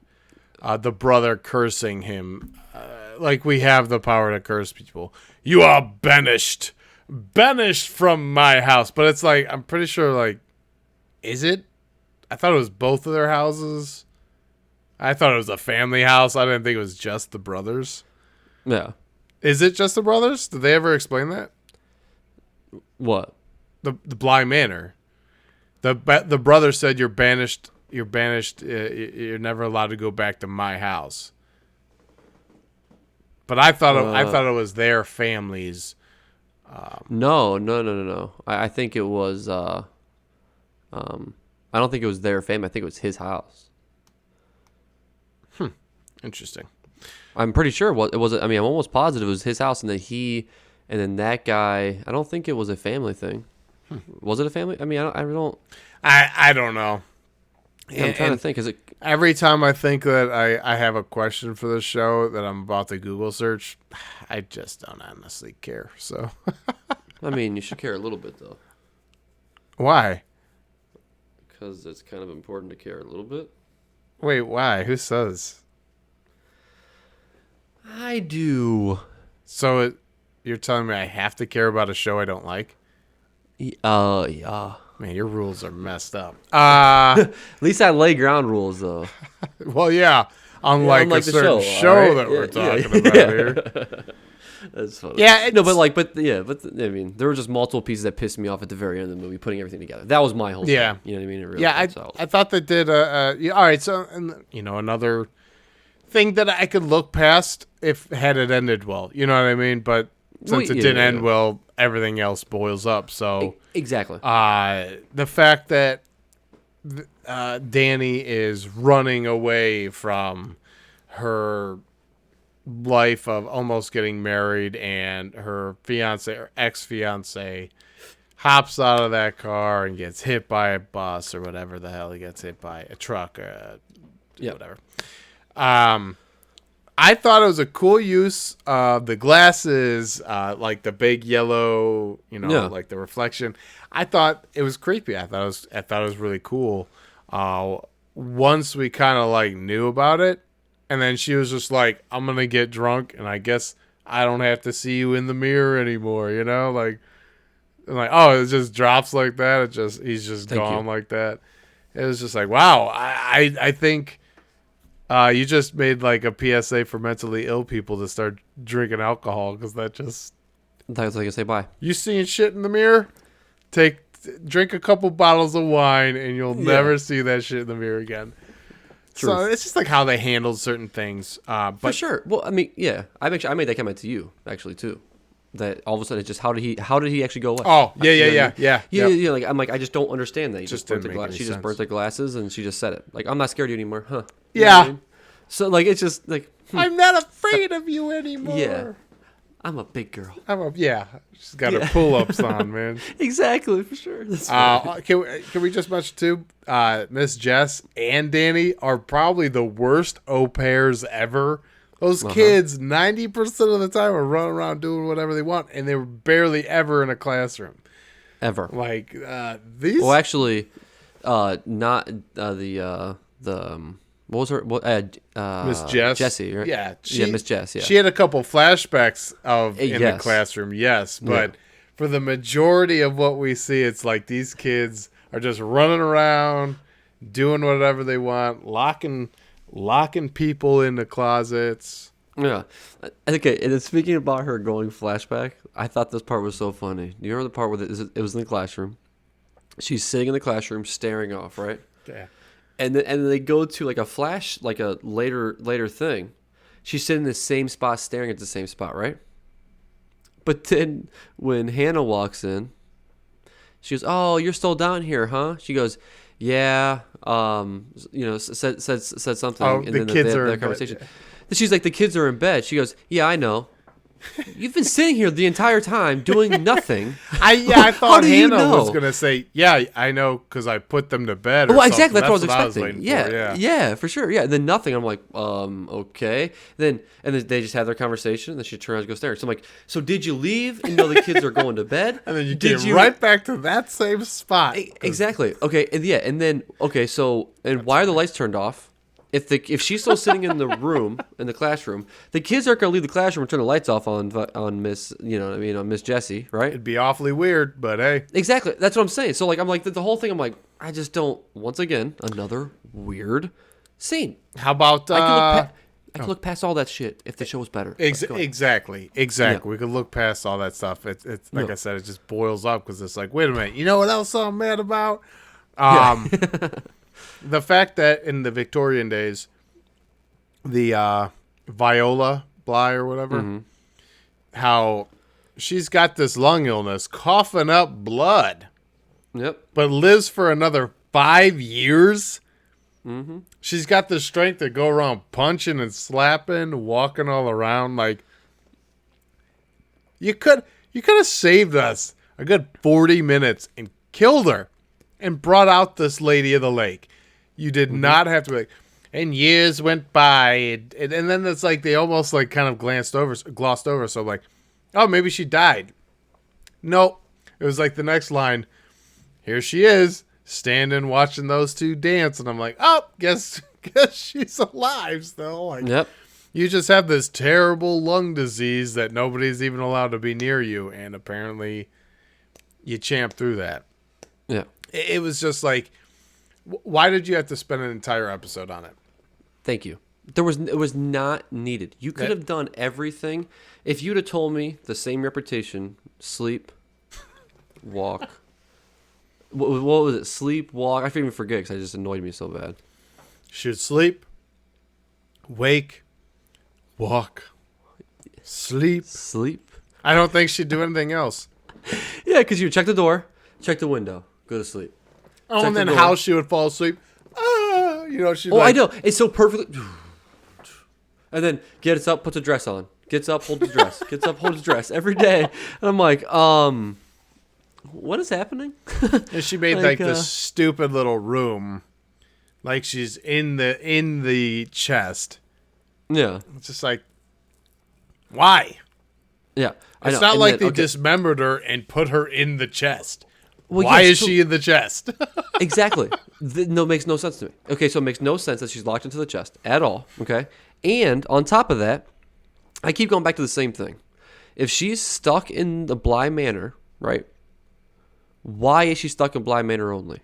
brother cursing him. Like we have the power to curse people. You are banished from my house. But it's like, I'm pretty sure, like, is it? I thought it was both of their houses. I thought it was a family house. I didn't think it was just the brothers. Yeah. Is it just the brothers? Did they ever explain that? What? The Bly Manor. The brother said you're banished. You're banished. You're never allowed to go back to my house. But I thought it was their families. No. I think it was. I don't think it was their family. I think it was his house. Interesting. I'm pretty sure it was. I mean, I'm almost positive it was his house, and then that guy. I don't think it was a family thing. Was it a family? I mean, I don't. I don't know. Yeah, I'm trying to think. Is it? Every time I think that I have a question for this show that I'm about to Google search, I just don't honestly care. So I mean, you should care a little bit though, why? because it's kind of important to care a little bit. Wait, why? Who says? I do. So you're telling me I have to care about a show I don't like? Yeah. Man, your rules are messed up. At least I lay ground rules though. Well, yeah. Unlike unlike a the certain show, show all right? that we're Yeah, talking about here. That's funny. Yeah, no, I mean, there were just multiple pieces that pissed me off at the very end of the movie, putting everything together. That was my whole thing. Yeah. You know what I mean? It really Yeah, works out. I thought they did. Yeah, all right. So, and, another thing that I could look past if had it ended well. You know what I mean? But since it didn't end well, everything else boils up. So Exactly. the fact that Danny is running away from her life of almost getting married, and her fiance or ex-fiance hops out of that car and gets hit by a bus or whatever the hell he gets hit by, a truck, whatever. I thought it was a cool use of the glasses, like the big yellow, like the reflection. I thought it was creepy. I thought it was really cool. Once we kind of like knew about it, and then she was just like, "I'm gonna get drunk, and I guess I don't have to see you in the mirror anymore." Like And like, oh, it just drops like that. He's just Thank gone you. like that. It was just like, wow. I think you just made like a PSA for mentally ill people to start drinking alcohol because that just. That's like I say bye. You seeing shit in the mirror? Drink a couple bottles of wine and you'll never see that shit in the mirror again. Truth. So it's just like how they handled certain things. For But sure. Well, I mean, yeah. I made that comment to you actually too. That all of a sudden it's just how did he actually go away? oh yeah, You know what I mean? yeah. Yeah. Like I'm like I just don't understand that. He Just burnt didn't make any she just sense. burnt the glasses and she just said it. Like I'm not scared of you anymore, huh? You know Yeah. what I mean? So like it's just like I'm not afraid of you anymore. Yeah. I'm a big girl. She's got her pull-ups on, man. Exactly, for sure. That's right. Can we just mention too? Miss Jess and Danny are probably the worst au pairs ever. Those kids, 90% of the time, are running around doing whatever they want, and they were barely ever in a classroom. Ever. Like these. Well, actually, not the what was her? Miss Jess, Jessie, right? Yeah, Miss Jess. Yeah, she had a couple flashbacks of in the yes. classroom. Yes, but for the majority of what we see, it's like these kids are just running around, doing whatever they want, locking people in the closets. yeah. Okay, and then speaking about her going flashback, I thought this part was so funny. Do you remember the part where it was in the classroom? She's sitting in the classroom, staring off, right? Yeah. And then they go to like a flash, like a later thing. She's sitting in the same spot, staring at the same spot, right? But then when Hannah walks in, she goes, "Oh, you're still down here, huh?" She goes, "Yeah." Said something. Oh, and the then kids they have are their in conversation. bed. Then she's like, "The kids are in bed." She goes, "Yeah, I know. You've been sitting here the entire time doing nothing." I thought do you Hannah was know? gonna say, "Yeah, I know," because I put them to bed. Or Well, exactly. something. That's what I was expecting. waiting for, Yeah, for sure. Yeah. And then nothing. I'm like, okay. And then they just have their conversation, and then she turns and goes there. So I'm like, so did you leave? And the kids are going to bed. And then you did get right back to that same spot. Exactly. Okay. And then okay. So why are the lights turned off? If she's still sitting in the room in the classroom, the kids aren't gonna leave the classroom and turn the lights off on Miss on Miss Jessie, right? It'd be awfully weird, but hey. Exactly. That's what I'm saying. So like I'm like the whole thing. I'm like I just don't. Once again, another weird scene. How about I could look past all that shit if the show was better. Go ahead. Exactly. Yeah. We could look past all that stuff. It's like I said, it just boils up because it's like, wait a minute, you know what else I'm mad about? The fact that in the Victorian days, the Viola Bly or whatever, how she's got this lung illness, coughing up blood, Yep. but lives for another 5 years. She's got the strength to go around punching and slapping, walking all around. Like you could have saved us a good 40 minutes and killed her and brought out this lady of the lake. You did not have to be like, and years went by, and then it's like they almost like kind of glossed over. So like, oh, maybe she died. Nope. It was like the next line. Here she is, standing watching those two dance, and I'm like, oh, guess she's alive still. Like, Yep. you just have this terrible lung disease that nobody's even allowed to be near you, and apparently you champ through that. Yeah. It was just like, why did you have to spend an entire episode on it? Thank you. It was not needed. You could have done everything. If you'd have told me the same repetition, sleep, walk. What was it? Sleep, walk. I can't even forget because it just annoyed me so bad. Should sleep, wake, walk, sleep. Sleep. I don't think she'd do anything else. Yeah, because you check the door, check the window, go to sleep. Oh, Check and the then door. how she would fall asleep. She'd Oh, I know. It's so perfectly. And then gets up, puts a dress on. Gets up, holds the dress. Gets up, holds the dress every day. And I'm like, what is happening? And she made like this stupid little room, like she's in the chest. Yeah. It's just like, why? Yeah. I It's know. not And like then- they dismembered her and put her in the chest. Well, Why yes, is so- she in the chest? Exactly. No, it makes no sense to me. Okay, so it makes no sense that she's locked into the chest at all. Okay, and on top of that, I keep going back to the same thing. If she's stuck in the Bly Manor, right, Why is she stuck in Bly Manor only?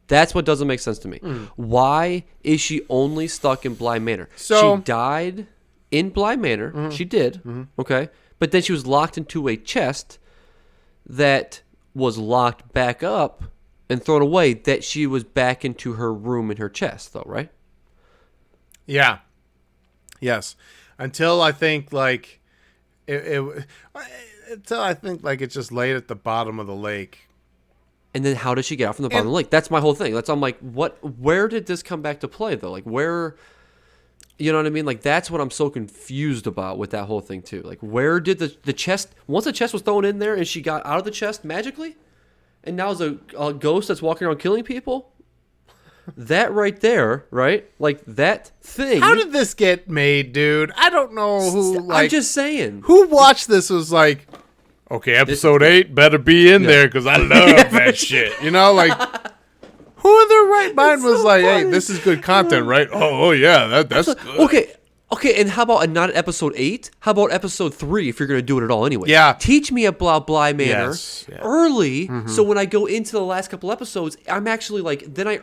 That's what doesn't make sense to me. Why is she only stuck in Bly Manor? So- she died in Bly Manor. She did. Okay. But then she was locked into a chest that was locked back up and thrown away, that she was back into her room in her chest, though, right? Yeah. Yes. Until I think like until I think like it's just laid at the bottom of the lake. And then how did she get out from the bottom of the lake? That's my whole thing. I'm like, where did this come back to play, though? Like, where, you know what I mean? Like, that's what I'm so confused about with that whole thing, too. Like, where did the chest, once the chest was thrown in there and she got out of the chest magically, and now is a ghost that's walking around killing people? That right there, right? Like, that thing. How did this get made, dude? I don't know who. Like, I'm just saying. who watched this was like, okay, episode 8 better be in there because I love that shit. You know, like, who in their right mind was so like, funny. hey, this is good content, right? Oh yeah, that's good. Okay, and how about not episode 8? How about episode 3 if you're going to do it at all anyway? Yeah. Teach me about Bly Manor Yes, yeah. early, so when I go into the last couple episodes, I'm actually like, then I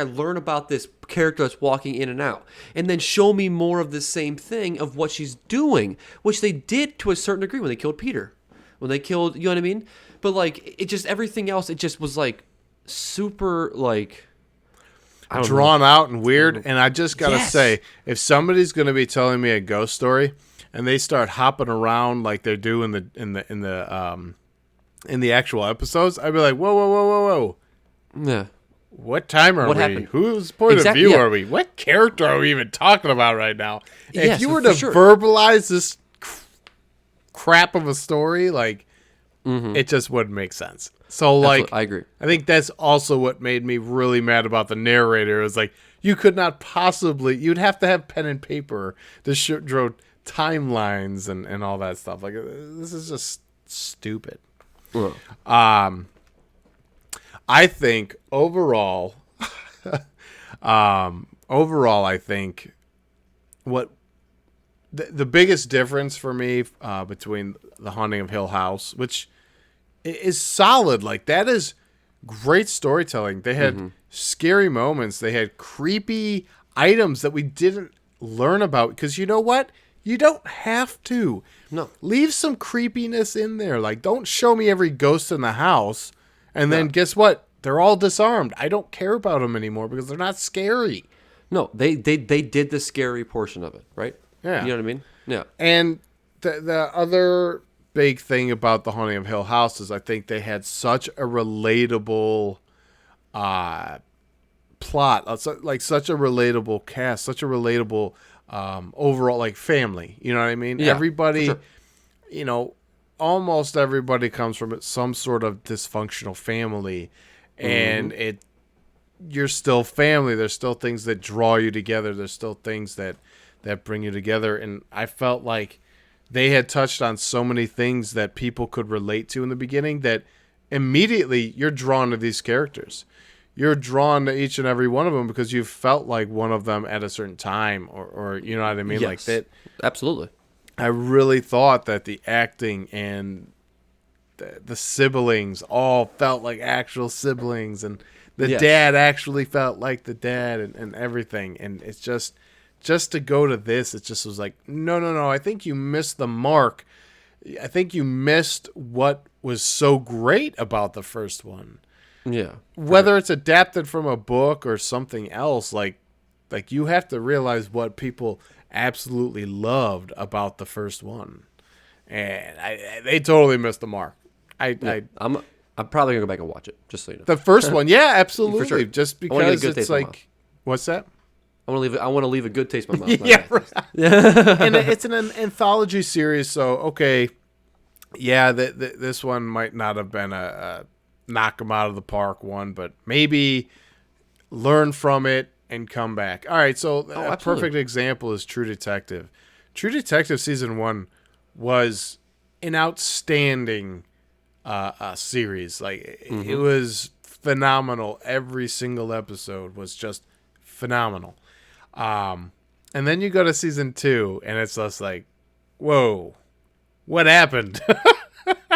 learn about this character that's walking in and out. And then show me more of the same thing of what she's doing, which they did to a certain degree when they killed Peter. When they killed, you know what I mean? But like, it just, everything else, it just was like super like... drawn out and weird. And I just gotta Yes. say, if somebody's gonna be telling me a ghost story and they start hopping around like they do in the actual episodes, I'd be like, whoa. Yeah. What time are What we? happened? Whose point Exactly, of view yeah. are we? What character are we even talking about right now? Yes, if you were for to sure. verbalize this crap of a story, like, it just wouldn't make sense. So, like, Absolutely, I agree. I think that's also what made me really mad about the narrator. Is like, you could not possibly, you'd have to have pen and paper to draw timelines and all that stuff. Like, this is just stupid. Well, I think overall, I think what the biggest difference for me between The Haunting of Hill House, which is solid, like that is great storytelling. They had scary moments. They had creepy items that we didn't learn about because you know what? You don't have to. No. Leave some creepiness in there. Like, don't show me every ghost in the house. And then guess what? They're all disarmed. I don't care about them anymore because they're not scary. no, they did the scary portion of it, right? Yeah. You know what I mean? Yeah. And the other big thing about The Haunting of Hill House is I think they had such a relatable plot, like such a relatable cast, such a relatable overall like family. You know what I mean? Yeah, Everybody, for sure. you know, almost everybody comes from some sort of dysfunctional family, and you're still family. There's still things that draw you together. There's still things that bring you together. And I felt like they had touched on so many things that people could relate to in the beginning that immediately you're drawn to these characters. You're drawn to each and every one of them because you felt like one of them at a certain time, or you know what I mean? Yes. Like that. Absolutely. I really thought that the acting and the siblings all felt like actual siblings, and the Yes. dad actually felt like the dad, and everything. And it's just to go to this, it just was like, no. I think you missed the mark. I think you missed what was so great about the first one. Yeah. Whether it's adapted from a book or something else, like you have to realize what people absolutely loved about the first one, and they totally missed the mark. I'm probably gonna go back and watch it, just so you know. The first one, yeah, absolutely. For sure. Just I wanna get a because good it's taste in my mouth. like, what's that? I want to leave a good taste in my mouth. Yeah, right. And it's an anthology series, so okay, yeah, this one might not have been a knock 'em out of the park one, but maybe learn from it and come back. All right, so a absolutely. perfect example is True Detective. True Detective season 1 was an outstanding series. Like it was phenomenal. Every single episode was just phenomenal. And then you go to season 2, and it's just like, whoa, what happened?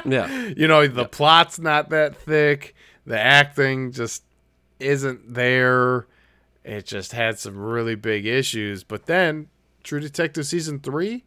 Yeah. The plot's not that thick. The acting just isn't there. It just had some really big issues. But then True Detective Season 3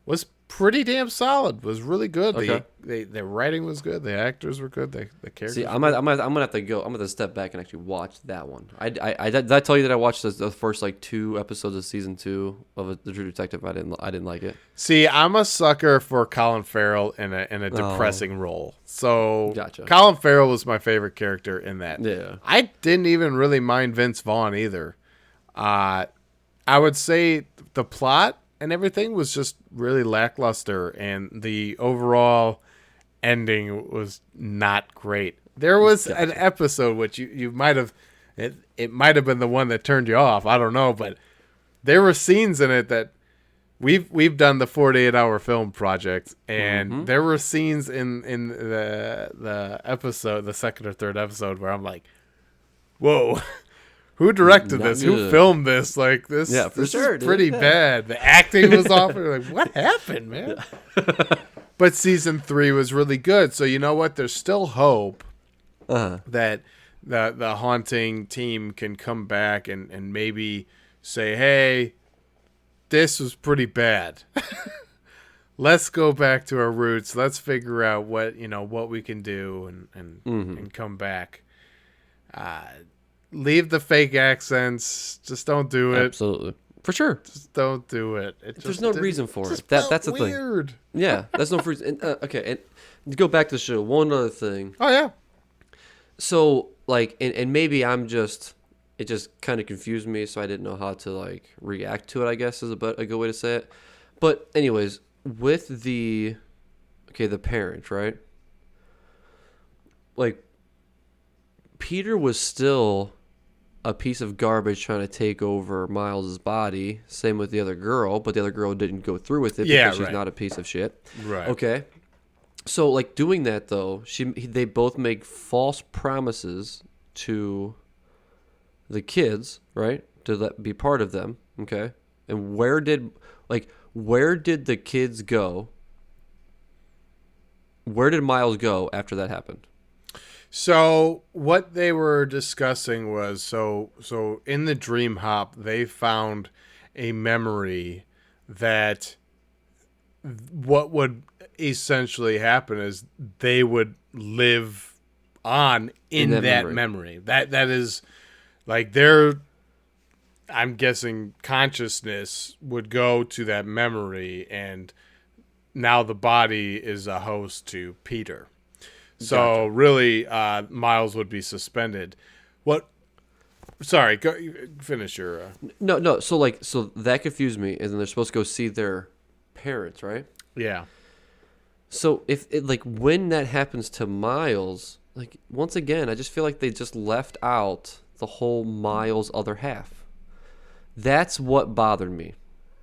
was pretty damn solid. Was really good. Okay. The writing was good. The actors were good. The characters See, were I'm good. gonna have to go. I'm gonna step back and actually watch that one. Did I tell you that I watched the first like 2 episodes of season 2 of the True Detective? I didn't like it. See, I'm a sucker for Colin Farrell in a depressing role. So Gotcha. Colin Farrell was my favorite character in that. Yeah. I didn't even really mind Vince Vaughn either. I would say the plot and everything was just really lackluster, and the overall ending was not great. There was an episode which you might have it might have been the one that turned you off. I don't know, but there were scenes in it that we've done the 48-hour film project, and there were scenes in the episode, the second or third episode, where I'm like, whoa. Who directed Not this? good. Who filmed this? Like this, Yeah, for this sure, is dude. pretty Yeah. bad. The acting was off. We're like, what happened, man? But season 3 was really good. So you know what? There's still hope that the haunting team can come back and maybe say, hey, this was pretty bad. Let's go back to our roots. Let's figure out what we can do and come back. Leave the fake accents. Just don't do it. Absolutely. For sure. Just don't do it. There's no reason for it. That's the thing. Weird. Yeah, that's no reason. Okay, and to go back to the show, one other thing. Oh yeah. So, like, and maybe it just kind of confused me, so I didn't know how to, like, react to it, I guess, is a good way to say it. But, anyways, with the parent, right? Like, Peter was still a piece of garbage trying to take over Miles's body. Same with the other girl, but the other girl didn't go through with it because she's not a piece of shit. Right. Okay. So, like, doing that, though, they both make false promises to the kids, right? To be part of them, okay? And where did the kids go? Where did Miles go after that happened? So what they were discussing was so in the dream hop they found a memory that what would essentially happen is they would live on in that memory. That is like I'm guessing consciousness would go to that memory, and now the body is a host to Peter. So Gotcha. really, Miles would be suspended. What? Sorry, go finish your. No. So that confused me. And then they're supposed to go see their parents, right? Yeah. So when that happens to Miles, like, once again, I just feel like they just left out the whole Miles other half. That's what bothered me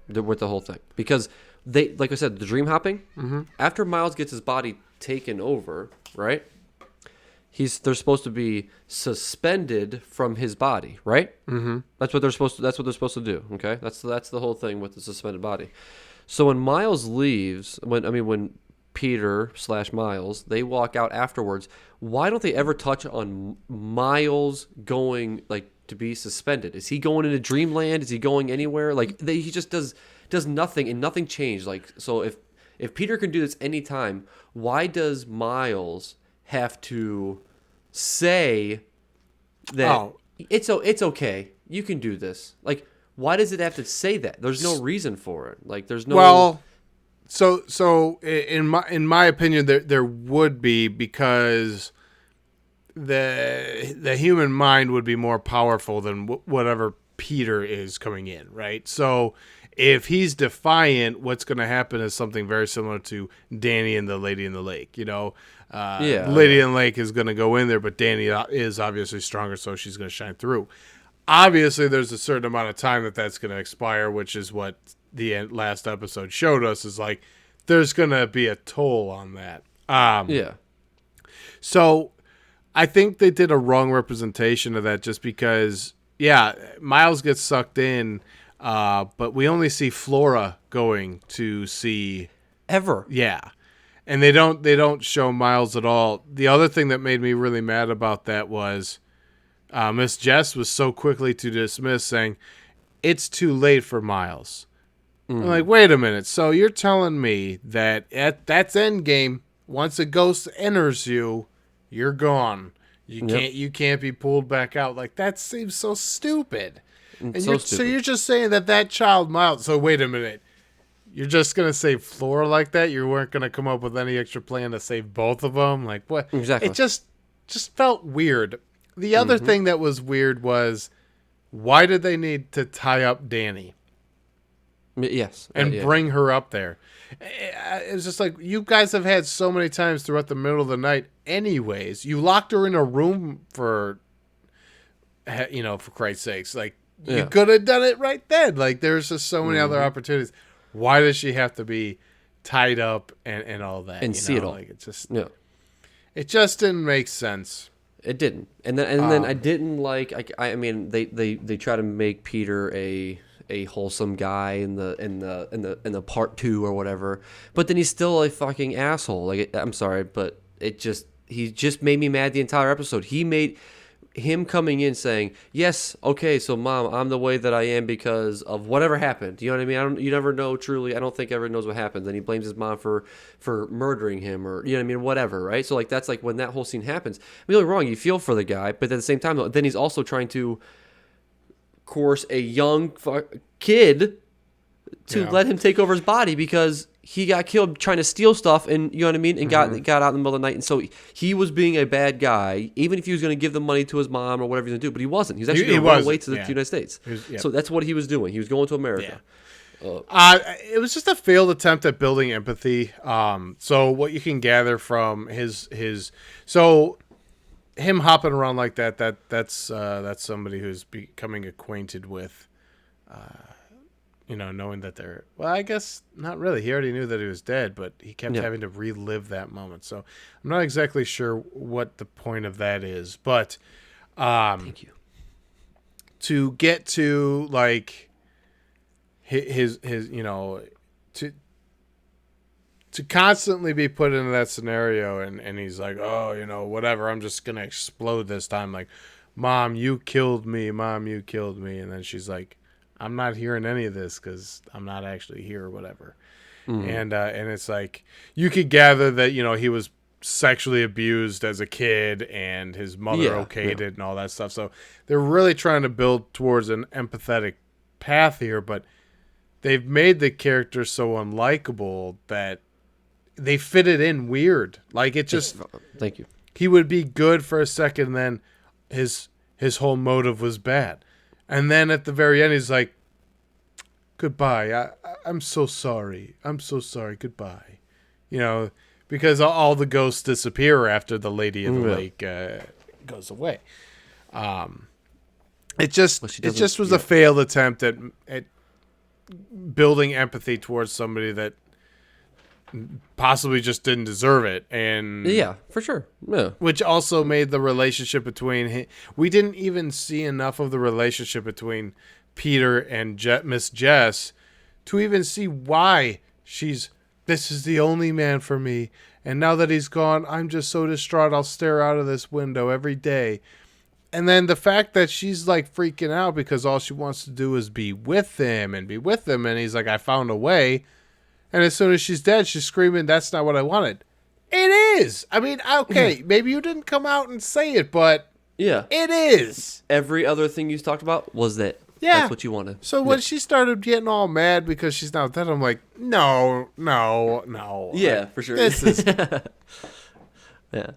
with the whole thing, because they, like I said, the dream hopping. Mm-hmm. After Miles gets his body taken over, right? They're supposed to be suspended from his body, right? Mm-hmm. That's what they're supposed to do. Okay, that's the whole thing with the suspended body. So when Miles leaves, when Peter / Miles, they walk out afterwards, why don't they ever touch on Miles going, like, to be suspended? Is he going into dreamland? Is he going anywhere? Like, he just does nothing, and nothing changed. Like, so if Peter can do this anytime, why does Miles have to say that it's okay, you can do this? Like, why does it have to say that? There's no reason for it. Like, there's no. Well, so in my opinion, there would be, because the human mind would be more powerful than whatever Peter is coming in, right? So if he's defiant, what's going to happen is something very similar to Danny and the Lady in the Lake. Lady in the Lake is going to go in there, but Danny is obviously stronger, so she's going to shine through. Obviously, there's a certain amount of time that's going to expire, which is what the last episode showed us, is like there's going to be a toll on that. Yeah. So I think they did a wrong representation of that, just because, Miles gets sucked in, but we only see Flora going to see. Ever. Yeah. And they don't show Miles at all. The other thing that made me really mad about that was Miss Jess was so quickly to dismiss, saying it's too late for Miles. I'm like, wait a minute. So you're telling me that that's endgame. Once a ghost enters you, you're gone. You can't be pulled back out. Like, that seems so stupid. And so you're just saying that child Miles. So wait a minute. You're just gonna save Flora like that? You weren't gonna come up with any extra plan to save both of them? Like, what? Exactly. It just felt weird. The other thing that was weird was, why did they need to tie up Danny? Yes. And bring her up there? It's just like, you guys have had so many times throughout the middle of the night. Anyways, you locked her in a room for Christ's sakes. Like, you could have done it right then. Like, there's just so many other opportunities. Why does she have to be tied up and all that? And see it all. Like, it just didn't make sense. It didn't. And then I didn't like. I mean, they try to make Peter a wholesome guy in the part 2 or whatever, but then he's still a fucking asshole. Like, I'm sorry, but he just made me mad the entire episode. He made him coming in saying, yes, okay, so Mom, I'm the way that I am because of whatever happened. You know what I mean? You never know truly. I don't think everyone knows what happened. Then he blames his mom for murdering him, or, you know what I mean? Whatever, right? So, like, that's like when that whole scene happens. I mean, don't get me wrong, you feel for the guy, but at the same time, then he's also trying to coerce a young kid to let him take over his body because he got killed trying to steal stuff, and you know what I mean, and got out in the middle of the night, and so he was being a bad guy, even if he was going to give the money to his mom or whatever he was going to do, but he wasn't. He was actually going to run away to the United States. So that's what he was doing. He was going to America. It was just a failed attempt at building empathy. So what you can gather from his him hopping around like that's somebody who's becoming acquainted with. Knowing that they're... Well, I guess not really. He already knew that he was dead, but he kept having to relive that moment. So I'm not exactly sure what the point of that is. But Thank you. To get to, like, his to constantly be put into that scenario, and he's like, oh, whatever, I'm just going to explode this time. Like, Mom, you killed me. Mom, you killed me. And then she's like, I'm not hearing any of this because I'm not actually here or whatever. And it's like, you could gather that, he was sexually abused as a kid and his mother okayed it and all that stuff. So they're really trying to build towards an empathetic path here, but they've made the character so unlikable that they fit it in weird. Like, it just... Thank you. He would be good for a second, then his whole motive was bad. And then at the very end, he's like, goodbye. I'm so sorry. I'm so sorry. Goodbye. Because all the ghosts disappear after the Lady of the Lake goes away. It just was a failed attempt at building empathy towards somebody that possibly just didn't deserve it. And yeah, for sure. Yeah. Which also made the relationship between we didn't even see enough of the relationship between Peter and Miss Jess to even see why this is the only man for me, and now that he's gone, I'm just so distraught. I'll stare out of this window every day. And then the fact that she's like freaking out because all she wants to do is be with him, and he's like, I found a way. And as soon as she's dead, she's screaming, that's not what I wanted. It is. I mean, okay, maybe you didn't come out and say it, but it is. Every other thing you talked about was that. Yeah. That's what you wanted. So when she started getting all mad because she's not dead, I'm like, no. Yeah, for sure. This is... Yeah.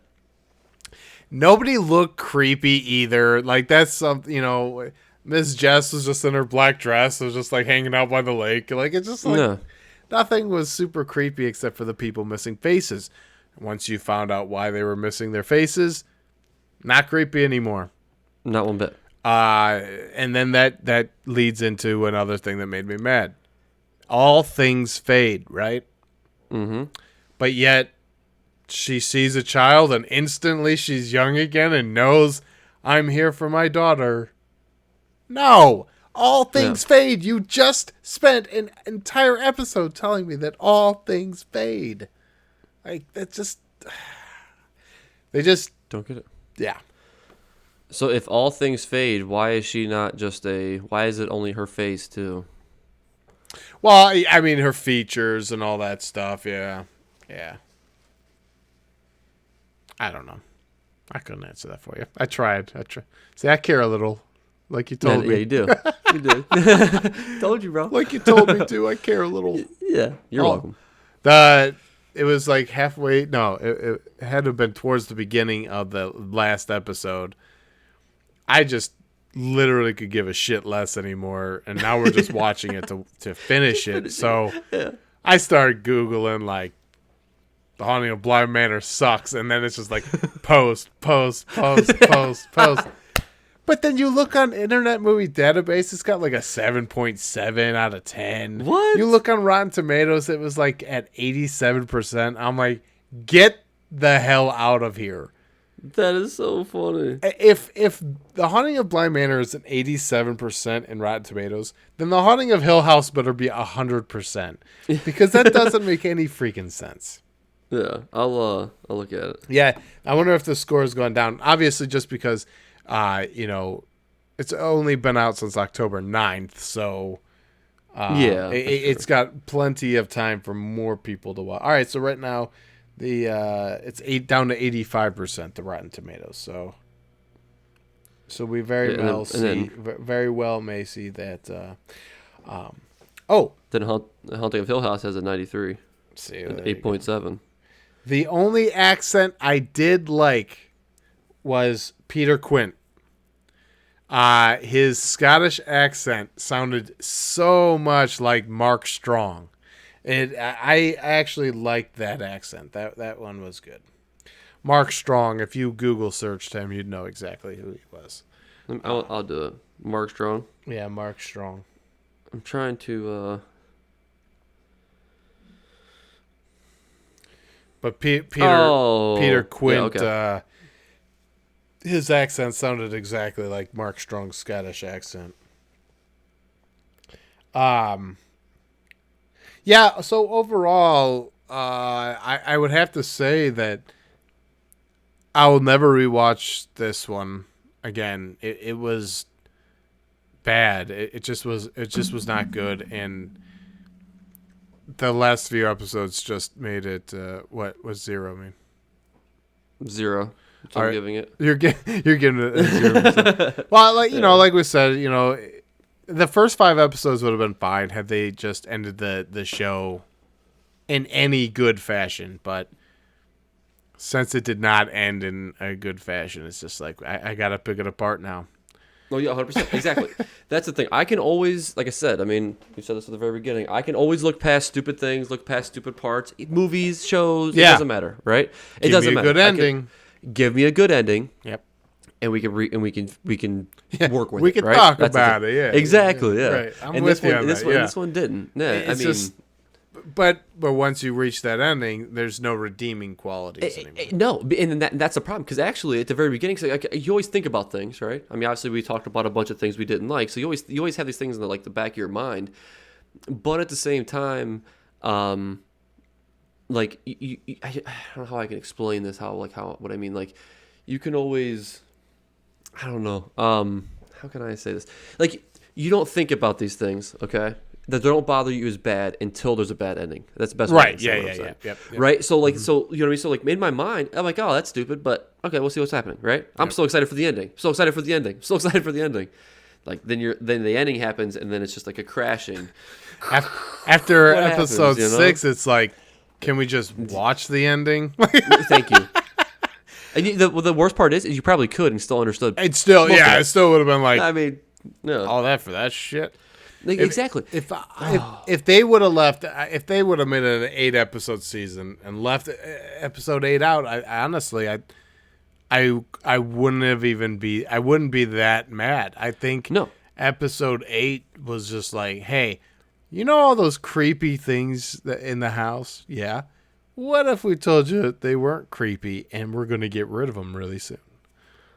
Nobody looked creepy either. Like, that's something, Miss Jess was just in her black dress. It was just like hanging out by the lake. Like, it's just like... Nothing was super creepy except for the people missing faces. Once you found out why they were missing their faces, not creepy anymore. Not one bit. And then that leads into another thing that made me mad. All things fade, right? Mm-hmm. But yet, she sees a child and instantly she's young again and knows, I'm here for my daughter. No! All things fade. You just spent an entire episode telling me that all things fade. Like that just they just Don't get it. yeah. So if all things fade, why is she not just a? Why is it only her face too? Well, I mean her features and all that stuff. Yeah, yeah. I don't know. I couldn't answer that for you. I tried. See, I care a little, like you told me. Yeah, you do. You do. Told you, bro. Like you told me to. I care a little. Yeah, you're welcome. It was like halfway. No, it had to have been towards the beginning of the last episode. I just literally could give a shit less anymore, and now we're just watching it to finish it. So Yeah. I started Googling like The Haunting of Bly Manor sucks, and then it's just like post. But then you look on Internet Movie Database, it's got like a 7.7 out of 10. What? You look on Rotten Tomatoes, it was like at 87%. I'm like, get the hell out of here. That is so funny. If The Haunting of Bly Manor is an 87% in Rotten Tomatoes, then The Haunting of Hill House better be 100%, because that doesn't make any freaking sense. Yeah, I'll look at it. Yeah, I wonder if the score has gone down. Obviously, just because, it's only been out since October 9th, so it's got plenty of time for more people to watch. All right, so right now, it's down to 85% the Rotten Tomatoes. So we very well may see that. Then Haunting of Hill House has a 93, See, 8.7. the only accent I did like was Peter Quint. His Scottish accent sounded so much like Mark Strong. I actually liked that accent. That one was good. Mark Strong, if you Google searched him, you'd know exactly who he was. I'll do it. Mark Strong. Yeah, Mark Strong. I'm trying to. But Peter Quint, yeah, okay. His accent sounded exactly like Mark Strong's Scottish accent. Yeah, so overall, I would have to say that I will never rewatch this one again. It was bad. It just was not good, and the last few episodes just made it. What was 0 mean? 0. That's what I'm giving it. You're giving it a 0%. Well, like we said, the first 5 episodes would have been fine had they just ended the show in any good fashion. But since it did not end in a good fashion, it's just like I gotta pick it apart now. Oh yeah, 100%. Exactly. That's the thing. I can always, like I said, I mean, you said this at the very beginning. I can always look past stupid things, look past stupid parts, movies, shows. Yeah. It doesn't matter, right? It doesn't matter. Give me a good ending. Give me a good ending. Yep. And we can work with it. We can right? talk That's about it. Yeah. Exactly. Yeah. Right. I'm and with you on this that. one, Yeah. This one didn't. Yeah. It's just. But once you reach that ending, there's no redeeming qualities anymore. No, and that's the problem, because actually at the very beginning, you always think about things, right? I mean, obviously we talked about a bunch of things we didn't like, so you always have these things in the back of your mind, but at the same time, I don't know how I can explain this. What I mean, like you can always, I don't know, how can I say this? Like you don't think about these things, okay? That don't bother you as bad until there's a bad ending. That's the best way right. to say what I'm saying. Yep. Right? So so you know what I mean? So in my mind, I'm like, oh, that's stupid, but okay, we'll see what's happening, right? I'm so excited for the ending. So excited for the ending. Like then the ending happens, and then it's just like a crashing. After episode happens, 6, it's like, can we just watch the ending? Thank you. And the worst part is you probably could and still understood. It still would have been like, I mean, no, all that for that shit. Exactly. If they would have left, if they would have made an 8-episode season and left episode 8 out, I honestly wouldn't be that mad. I think episode 8 was just like, hey, all those creepy things in the house? Yeah. What if we told you they weren't creepy and we're going to get rid of them really soon?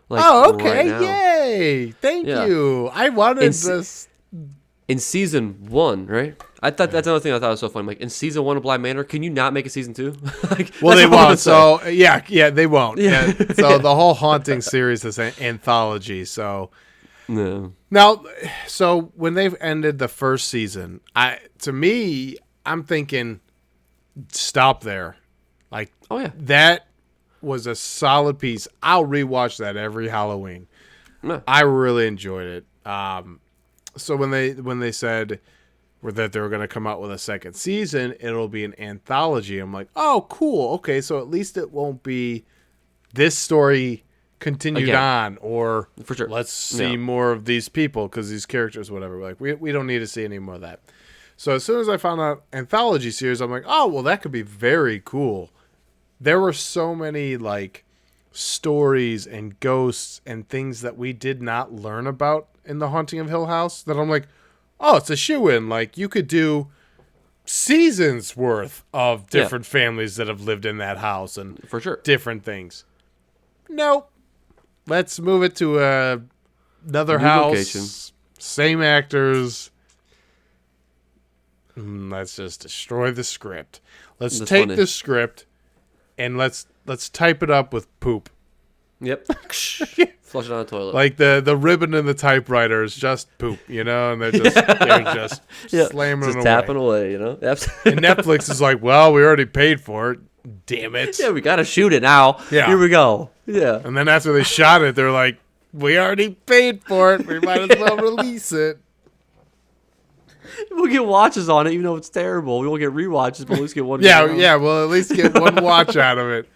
Like, okay. Right now. Yay. Thank you. I wanted this. in season 1, right? I thought that's another thing I thought was so funny. Like in season 1 of Bly Manor, can you not make a season 2? Like, Well, that's they what I wanna won't. say. So yeah, they won't. Yeah. Yeah. So the whole haunting series is an anthology. So No. now, so when they've ended the first season, I'm thinking, stop there. Like, Oh yeah. that was a solid piece. I'll rewatch that every Halloween. No. I really enjoyed it. So when they said that they were going to come out with a second season, it'll be an anthology. I'm like, oh, cool. Okay, so at least it won't be this story continued Again. on, or For sure. let's see Yeah. more of these people because these characters, whatever. Like, we don't need to see any more of that. So as soon as I found out anthology series, I'm like, oh, well, that could be very cool. There were so many like stories and ghosts and things that we did not learn about in The Haunting of Hill House that I'm like, oh, it's a shoe-in. Like, you could do seasons worth of different families that have lived in that house and For sure. different things. Nope. Let's move it to another New house. location. Same actors. Let's just destroy the script. Let's That's take funny. the script and let's type it up with poop. Yep. Flush it on the toilet. Like the ribbon in the typewriter is just poop, and they're just Yeah. slamming Just it away. tapping away, Absolutely. And Netflix is like, well, we already paid for it. Damn it. Yeah, we gotta shoot it now. Yeah. Here we go. Yeah. And then after they shot it, they're like, we already paid for it. We might as well release it. We'll get watches on it, even though it's terrible. We won't get rewatches, but we'll at least get one. Yeah, we'll at least get one watch out of it.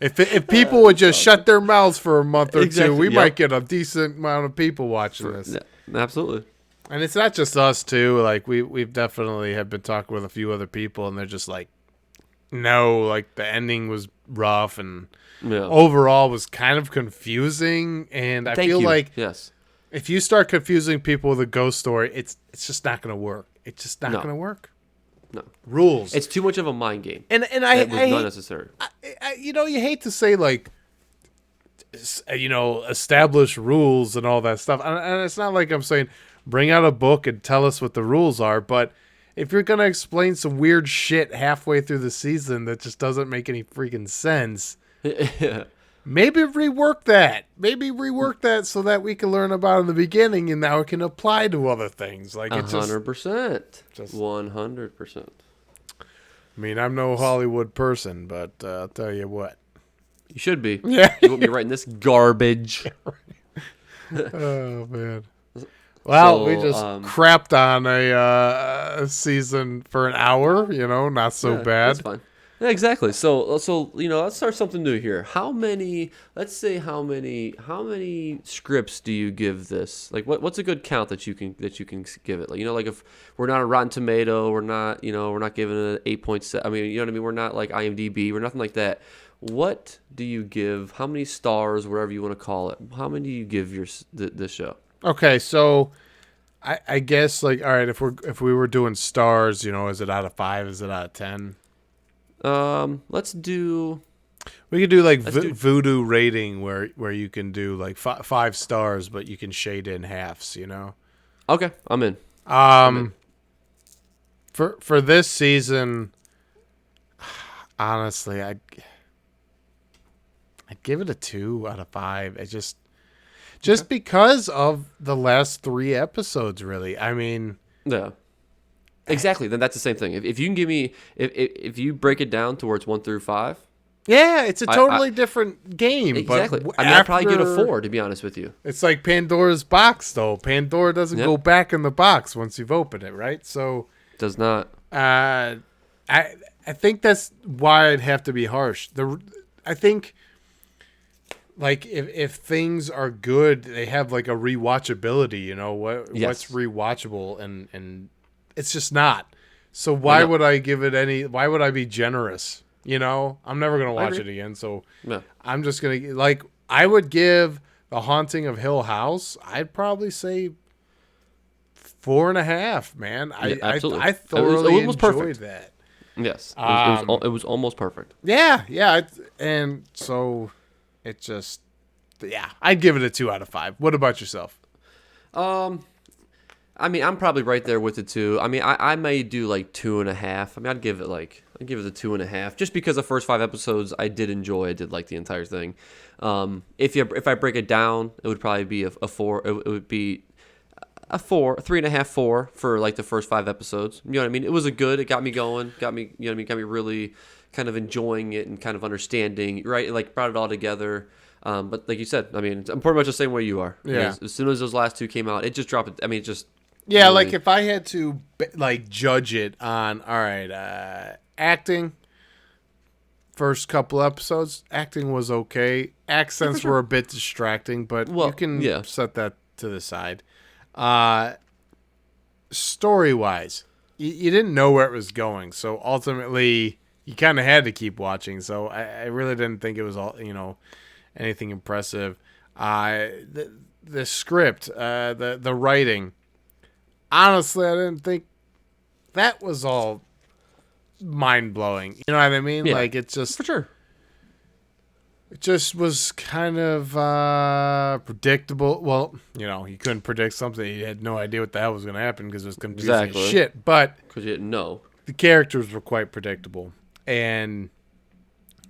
If people would just shut their mouths for a month or Exactly, two, we yep. might get a decent amount of people watching this. Yeah, absolutely. And it's not just us too. Like we've definitely have been talking with a few other people, and they're just like, no, like the ending was rough and Yeah. overall was kind of confusing. And I Thank feel you. like Yes. if you start confusing people with a ghost story, it's just not going to work. It's just not No. going to work. No. Rules. It's too much of a mind game. and That was I not hate, necessary. you hate to say like, establish rules and all that stuff. And it's not like I'm saying bring out a book and tell us what the rules are, but if you're going to explain some weird shit halfway through the season that just doesn't make any freaking sense, Yeah. maybe rework that. Maybe rework that so that we can learn about it in the beginning and now it can apply to other things. Like it's just, 100%. just- 100%. I mean, I'm no Hollywood person, but I'll tell you what. You should be. Yeah. You won't be writing this garbage. Oh man. Well, So, we just crapped on a season for an hour. Not so Yeah, bad. That's fine. Yeah, exactly. So let's start something new here. How many scripts do you give this? Like, what's a good count that you can give it? Like, if we're not a Rotten Tomato, we're not giving it an 8.7. I mean, you know what I mean? We're not like IMDb. We're nothing like that. What do you give? How many stars, whatever you want to call it? How many do you give this show? Okay, so I guess like all right, if we were doing stars, is it out of 5? Is it out of 10? Let's do. We could do like do- voodoo rating where you can do like 5 stars, but you can shade in halves. Okay, I'm in. For this season, honestly, I'd give it a 2 out of 5. It just because of the last 3 episodes, really. I mean, Yeah. Exactly. Then that's the same thing. If you can give me, if you break it down towards 1 through 5, yeah, it's a totally different game. exactly. But I'd probably give it a 4, to be honest with you. It's like Pandora's box, though. Pandora doesn't Yep. go back in the box once you've opened it, right? So, Does not. I think that's why I'd have to be harsh. I think, like, if things are good, they have like a rewatchability. Yes. What's rewatchable, and it's just not. So why would I give it any? Why would I be generous? I'm never gonna watch it again. So Yeah. I'm just gonna I would give The Haunting of Hill House. I'd probably say 4.5. Man, Yeah, absolutely. I thoroughly almost enjoyed perfect. that. Yes. It was almost perfect. Yeah. And so it just, yeah, I'd give it a 2 out of 5. What about yourself? I mean, I'm probably right there with it too. I mean, I may do like 2.5. I mean, I'd give it a 2.5, just because the first 5 episodes I did enjoy. I did like the entire thing. If I break it down, it would probably be a 4. It would be a 4, 3.5, 4 for like the first 5 episodes. You know what I mean? It was a good. It got me going. Got me. You know what I mean? Got me really kind of enjoying it and kind of understanding. Right? It like brought it all together. But like you said, I mean, I'm pretty much the same way you are. Yeah. As soon as those last 2 came out, it just dropped. I mean, it just Yeah, really, like if I had to like judge it on, all right, acting, first couple episodes, acting was okay. Accents sure. were a bit distracting, but you Well, can yeah. set that to the side. Uh, Story-wise, you didn't know where it was going, so ultimately you kind of had to keep watching. So I really didn't think it was all anything impressive. The script, the writing. Honestly, I didn't think that was all mind blowing. You know what I mean? Yeah, Like it just for sure. was kind of predictable. Well, you couldn't predict something. You had no idea what the hell was going to happen because it was confusing as Exactly. shit. But Because you didn't know. the characters were quite predictable, and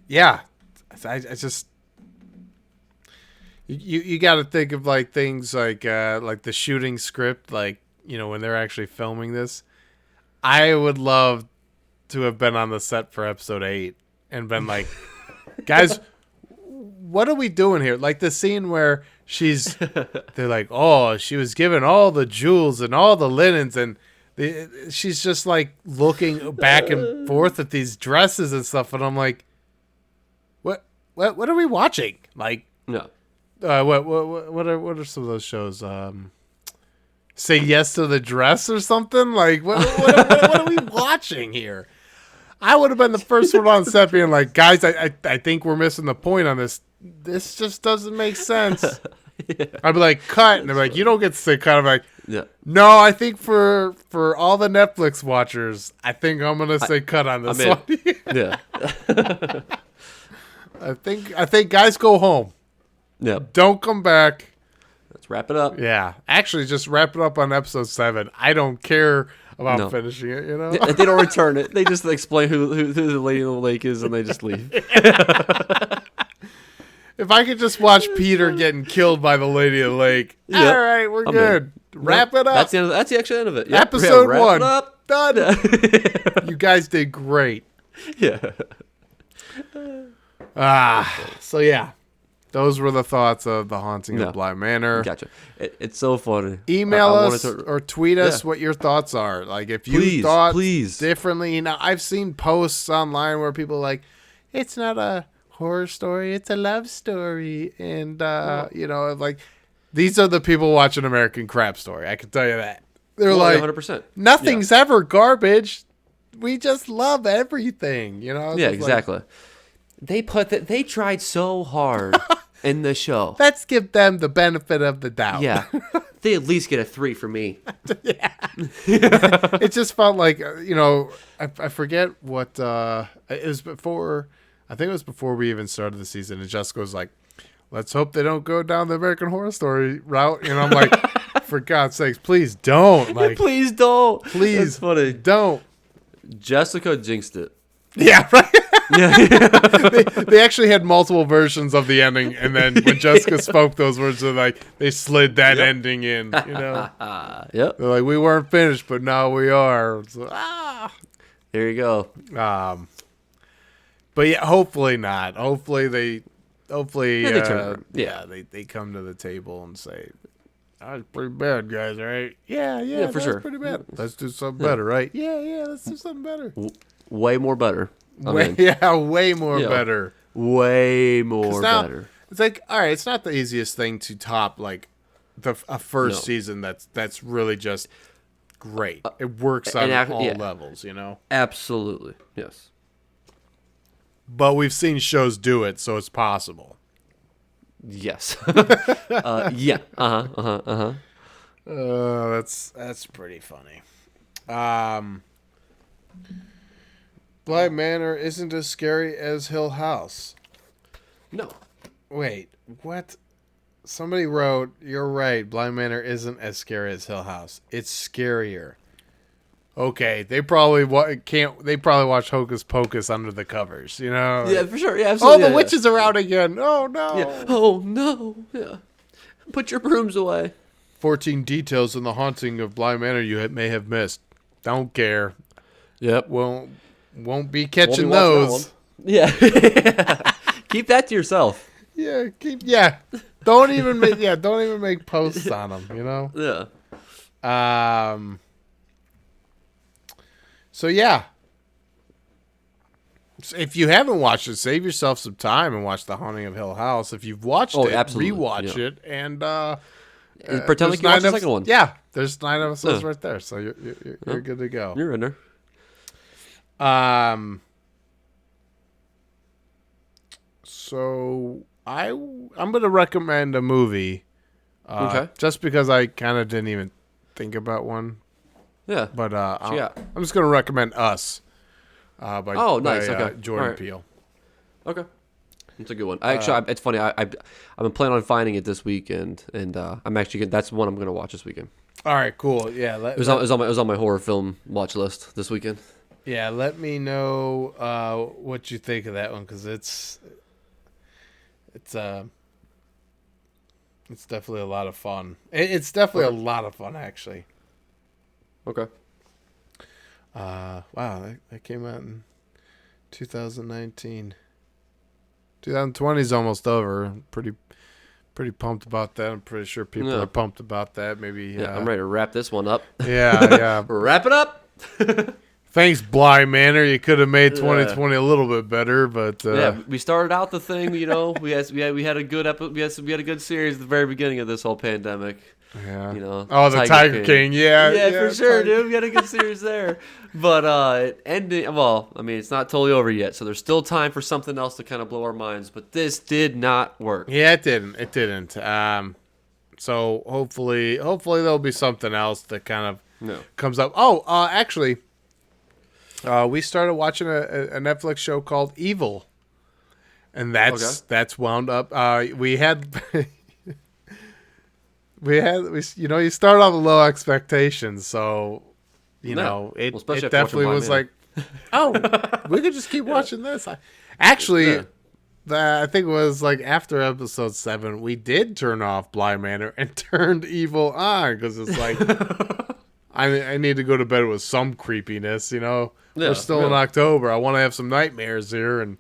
yeah, I just you got to think of like things like the shooting script, like when they're actually filming this. I would love to have been on the set for episode 8 and been like, guys, what are we doing here? Like the scene where they're like, oh, she was given all the jewels and all the linens, and she's just like looking back and forth at these dresses and stuff, and I'm like, what are we watching? Like, No. what are some of those shows? Say Yes to the Dress or something? Like, what are we watching here? I would have been the first one on set being like, guys, I think we're missing the point on this. This just doesn't make sense. Yeah. I'd be like, cut. And they're like, you don't get to say cut. I'm like, Yeah. no, I think for all the Netflix watchers, I think I'm going to say cut on this one. Yeah. I think guys go home. Yeah. Don't come back. Let's wrap it up. Yeah. Actually, just wrap it up on episode 7. I don't care about finishing it, They don't return it. They just explain who the lady in the lake is, and they just leave. If I could just watch Peter getting killed by the lady of the lake, all right, we're good. Wrap it up. That's the actual end of it. Yep. Episode wrap 1. It up. Done. You guys did great. Yeah. So yeah. Those were the thoughts of The Haunting of Bly Manor. Gotcha. It's so funny. Email us or tweet us what your thoughts are. Like if you thought differently. I've seen posts online where people are like, it's not a horror story, it's a love story. And, like, these are the people watching American Crap Story. I can tell you that. They're like, 100%. Nothing's ever garbage. We just love everything, Yeah, exactly. They tried so hard in the show. Let's give them the benefit of the doubt. Yeah. They at least get a 3 for me. Yeah. It just felt like, I forget what, it was before, I think it was before we even started the season, and Jessica was like, let's hope they don't go down the American Horror Story route. And I'm like, for God's sakes, please don't. Like, please don't. Please. That's funny. Don't. Jessica jinxed it. Yeah, right. Yeah. they actually had multiple versions of the ending, and then when Jessica spoke those words, they slid that ending in. Yep. They're like, we weren't finished, but now we are. So, There you go. But yeah, hopefully not. Hopefully they come to the table and say, that was pretty bad, guys, right? Yeah, for sure. Pretty bad. Let's do something better, right? Yeah, let's do something better. Way more better. Way more better. Way more better. It's like, all right, it's not the easiest thing to top like a first season that's really just great. It works on all levels, Absolutely. Yes. But we've seen shows do it, so it's possible. Yes. Yeah. That's pretty funny. Bly Manor isn't as scary as Hill House. No. Wait, what? Somebody wrote, "You're right. Bly Manor isn't as scary as Hill House. It's scarier." Okay, they probably can't. They probably watch Hocus Pocus under the covers. You know? Yeah, for sure. Yeah, Oh, absolutely. the witches are out again. Oh no. Yeah. Oh no. Yeah. Put your brooms away. 14 details in the haunting of Bly Manor you may have missed. Don't care. Yep. Won't be catching watching those. Yeah. Keep that to yourself. Yeah. Don't even make posts on them, you know? Yeah. So yeah. If you haven't watched it, save yourself some time and watch The Haunting of Hill House. If you've watched it, absolutely. rewatch it and pretend like you watched the second one. Yeah, there's 9 episodes right there, so you're good to go. You're in there. So I'm gonna recommend a movie. Okay. Just because I kind of didn't even think about one. Yeah. But I'm just gonna recommend Us. By nice. Okay. Jordan right. Peele. Okay. It's a good one. It's funny. I've been planning on finding it this weekend, and I'm actually that's one I'm gonna watch this weekend. All right, cool. Yeah, it was on my horror film watch list this weekend. Yeah, let me know what you think of that one because it's definitely a lot of fun. It's definitely a lot of fun, actually. Okay. Wow, that came out in 2019. 2020 is almost over. Pretty pumped about that. I'm pretty sure people are pumped about that. Maybe. I'm ready to wrap this one up. Yeah. Wrap it up. Thanks, Bly Manor. You could have made 2020 a little bit better, but we started out the thing. You know, we had a good we had a good series at the very beginning of this whole pandemic. Yeah. You know. Oh, the Tiger King. Yeah, for sure, dude. We had a good series there. But ending. Well, I mean, it's not totally over yet, so there's still time for something else to kind of blow our minds. But this did not work. Yeah, it didn't. It didn't. So hopefully there'll be something else that kind of comes up. Oh, actually, we started watching a Netflix show called Evil, and that's wound up. We you start off with low expectations, so it definitely was like, oh, we could just keep watching this. Actually, I think it was like after episode 7, we did turn off Bly Manor and turned Evil on because it's like I need to go to bed with some creepiness. We're still in October. I want to have some nightmares here and.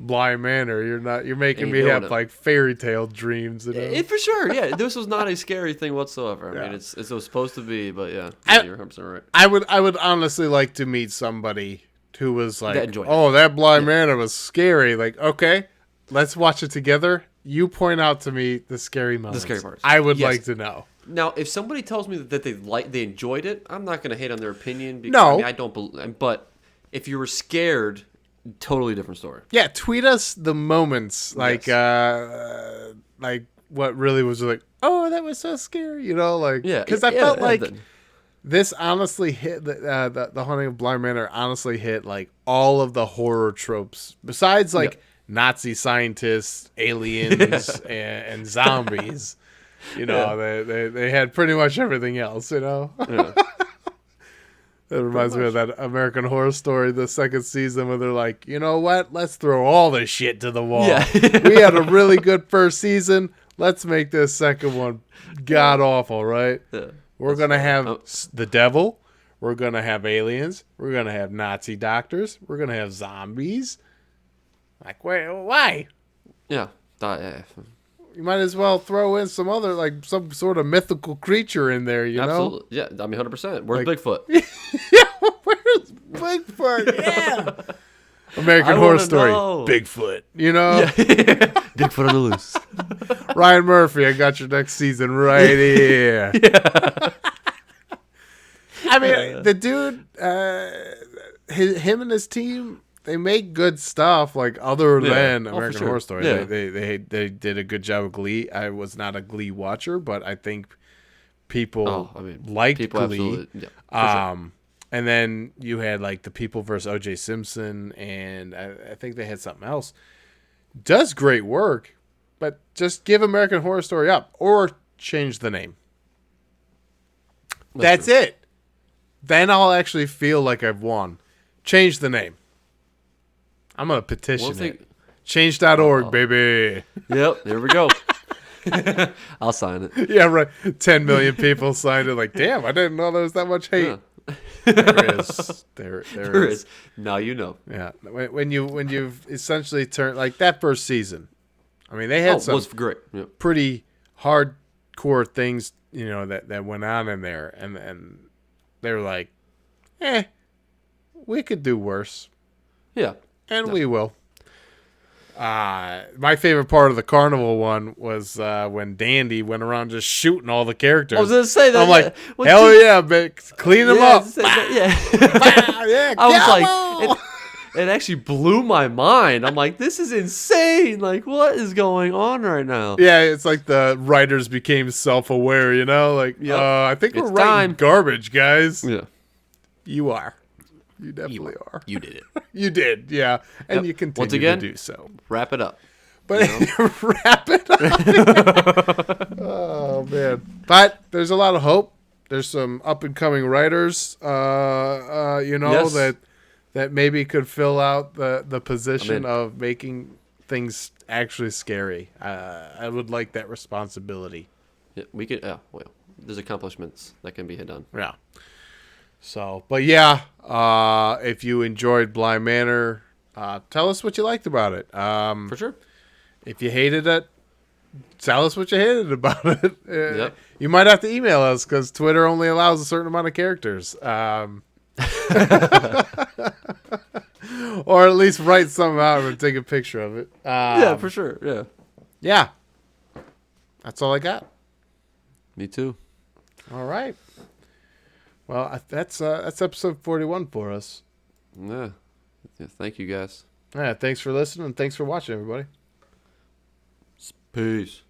Bly Manor, you're making me have like fairy tale dreams. For sure, yeah. This was not a scary thing whatsoever. I mean, it was supposed to be, but you're 100% right. I would honestly like to meet somebody who was like, that Bly Manor was scary. Like, okay, let's watch it together. You point out to me the scary moments. The scary parts. I would like to know. Now, if somebody tells me that they enjoyed it, I'm not going to hate on their opinion. Because, I don't believe. But if you were scared. Totally different story. Yeah, tweet us the moments like what really was like. Oh, that was so scary, because I felt like this honestly hit the Haunting of Bly Manor honestly hit like all of the horror tropes besides like Nazi scientists, aliens, and zombies. They had pretty much everything else. Yeah. That reminds me of that American Horror Story, the second season, where they're like, you know what? Let's throw all this shit to the wall. Yeah. We had a really good first season. Let's make this second one god awful, right? Yeah. We're going to have the devil. We're going to have aliens. We're going to have Nazi doctors. We're going to have zombies. Like, wait, why? Yeah. You might as well throw in some other, like, some sort of mythical creature in there, you know? Yeah, I mean, 100%. Where's Bigfoot? Yeah, where's Bigfoot? Yeah. American Horror Story. Bigfoot, Yeah. Bigfoot on the loose. Ryan Murphy, I got your next season right here. Yeah. I mean, the dude, him and his team, they make good stuff. Like other than American Horror Story, they did a good job of Glee. I was not a Glee watcher, but I think people liked Glee. Yeah, and then you had like the People versus O.J. Simpson, and I think they had something else. Does great work. But just give American Horror Story up or change the name. That's it. Then I'll actually feel like I've won. Change the name. I'm going to petition it. Change.org, baby. Yep, there we go. I'll sign it. Yeah, right. 10 million people signed it. Like, damn, I didn't know there was that much hate. Yeah. There is. There is. Now you know. Yeah. When you've essentially turned, like, that first season. I mean, they had some was great. Yep. pretty hardcore things, that went on in there. And they were like, we could do worse. Yeah. And we will. My favorite part of the carnival one was when Dandy went around just shooting all the characters. I was going to say that. I'm like, hell yeah, man, clean them up. Yeah. Yeah, I was like, it actually blew my mind. I'm like, this is insane. Like, what is going on right now? Yeah, it's like the writers became self-aware, Like, I think we're writing garbage, guys. Yeah. You are. You definitely are. You did it. You did, yeah. And you continue Once again, to do so. Wrap it up. But wrap it up. Oh, man. But there's a lot of hope. There's some up-and-coming writers, that maybe could fill out the position of making things actually scary. I would like that responsibility. Yeah, we could. Well, there's accomplishments that can be done. Yeah. So, but yeah, if you enjoyed Bly Manor, tell us what you liked about it. For sure. If you hated it, tell us what you hated about it. Yep. You might have to email us because Twitter only allows a certain amount of characters. Or at least write something out and take a picture of it. Yeah, for sure. Yeah. Yeah. That's all I got. Me too. All right. Well, that's episode 41 for us. Yeah. Thank you, guys. Yeah. Thanks for listening and thanks for watching, everybody. Peace.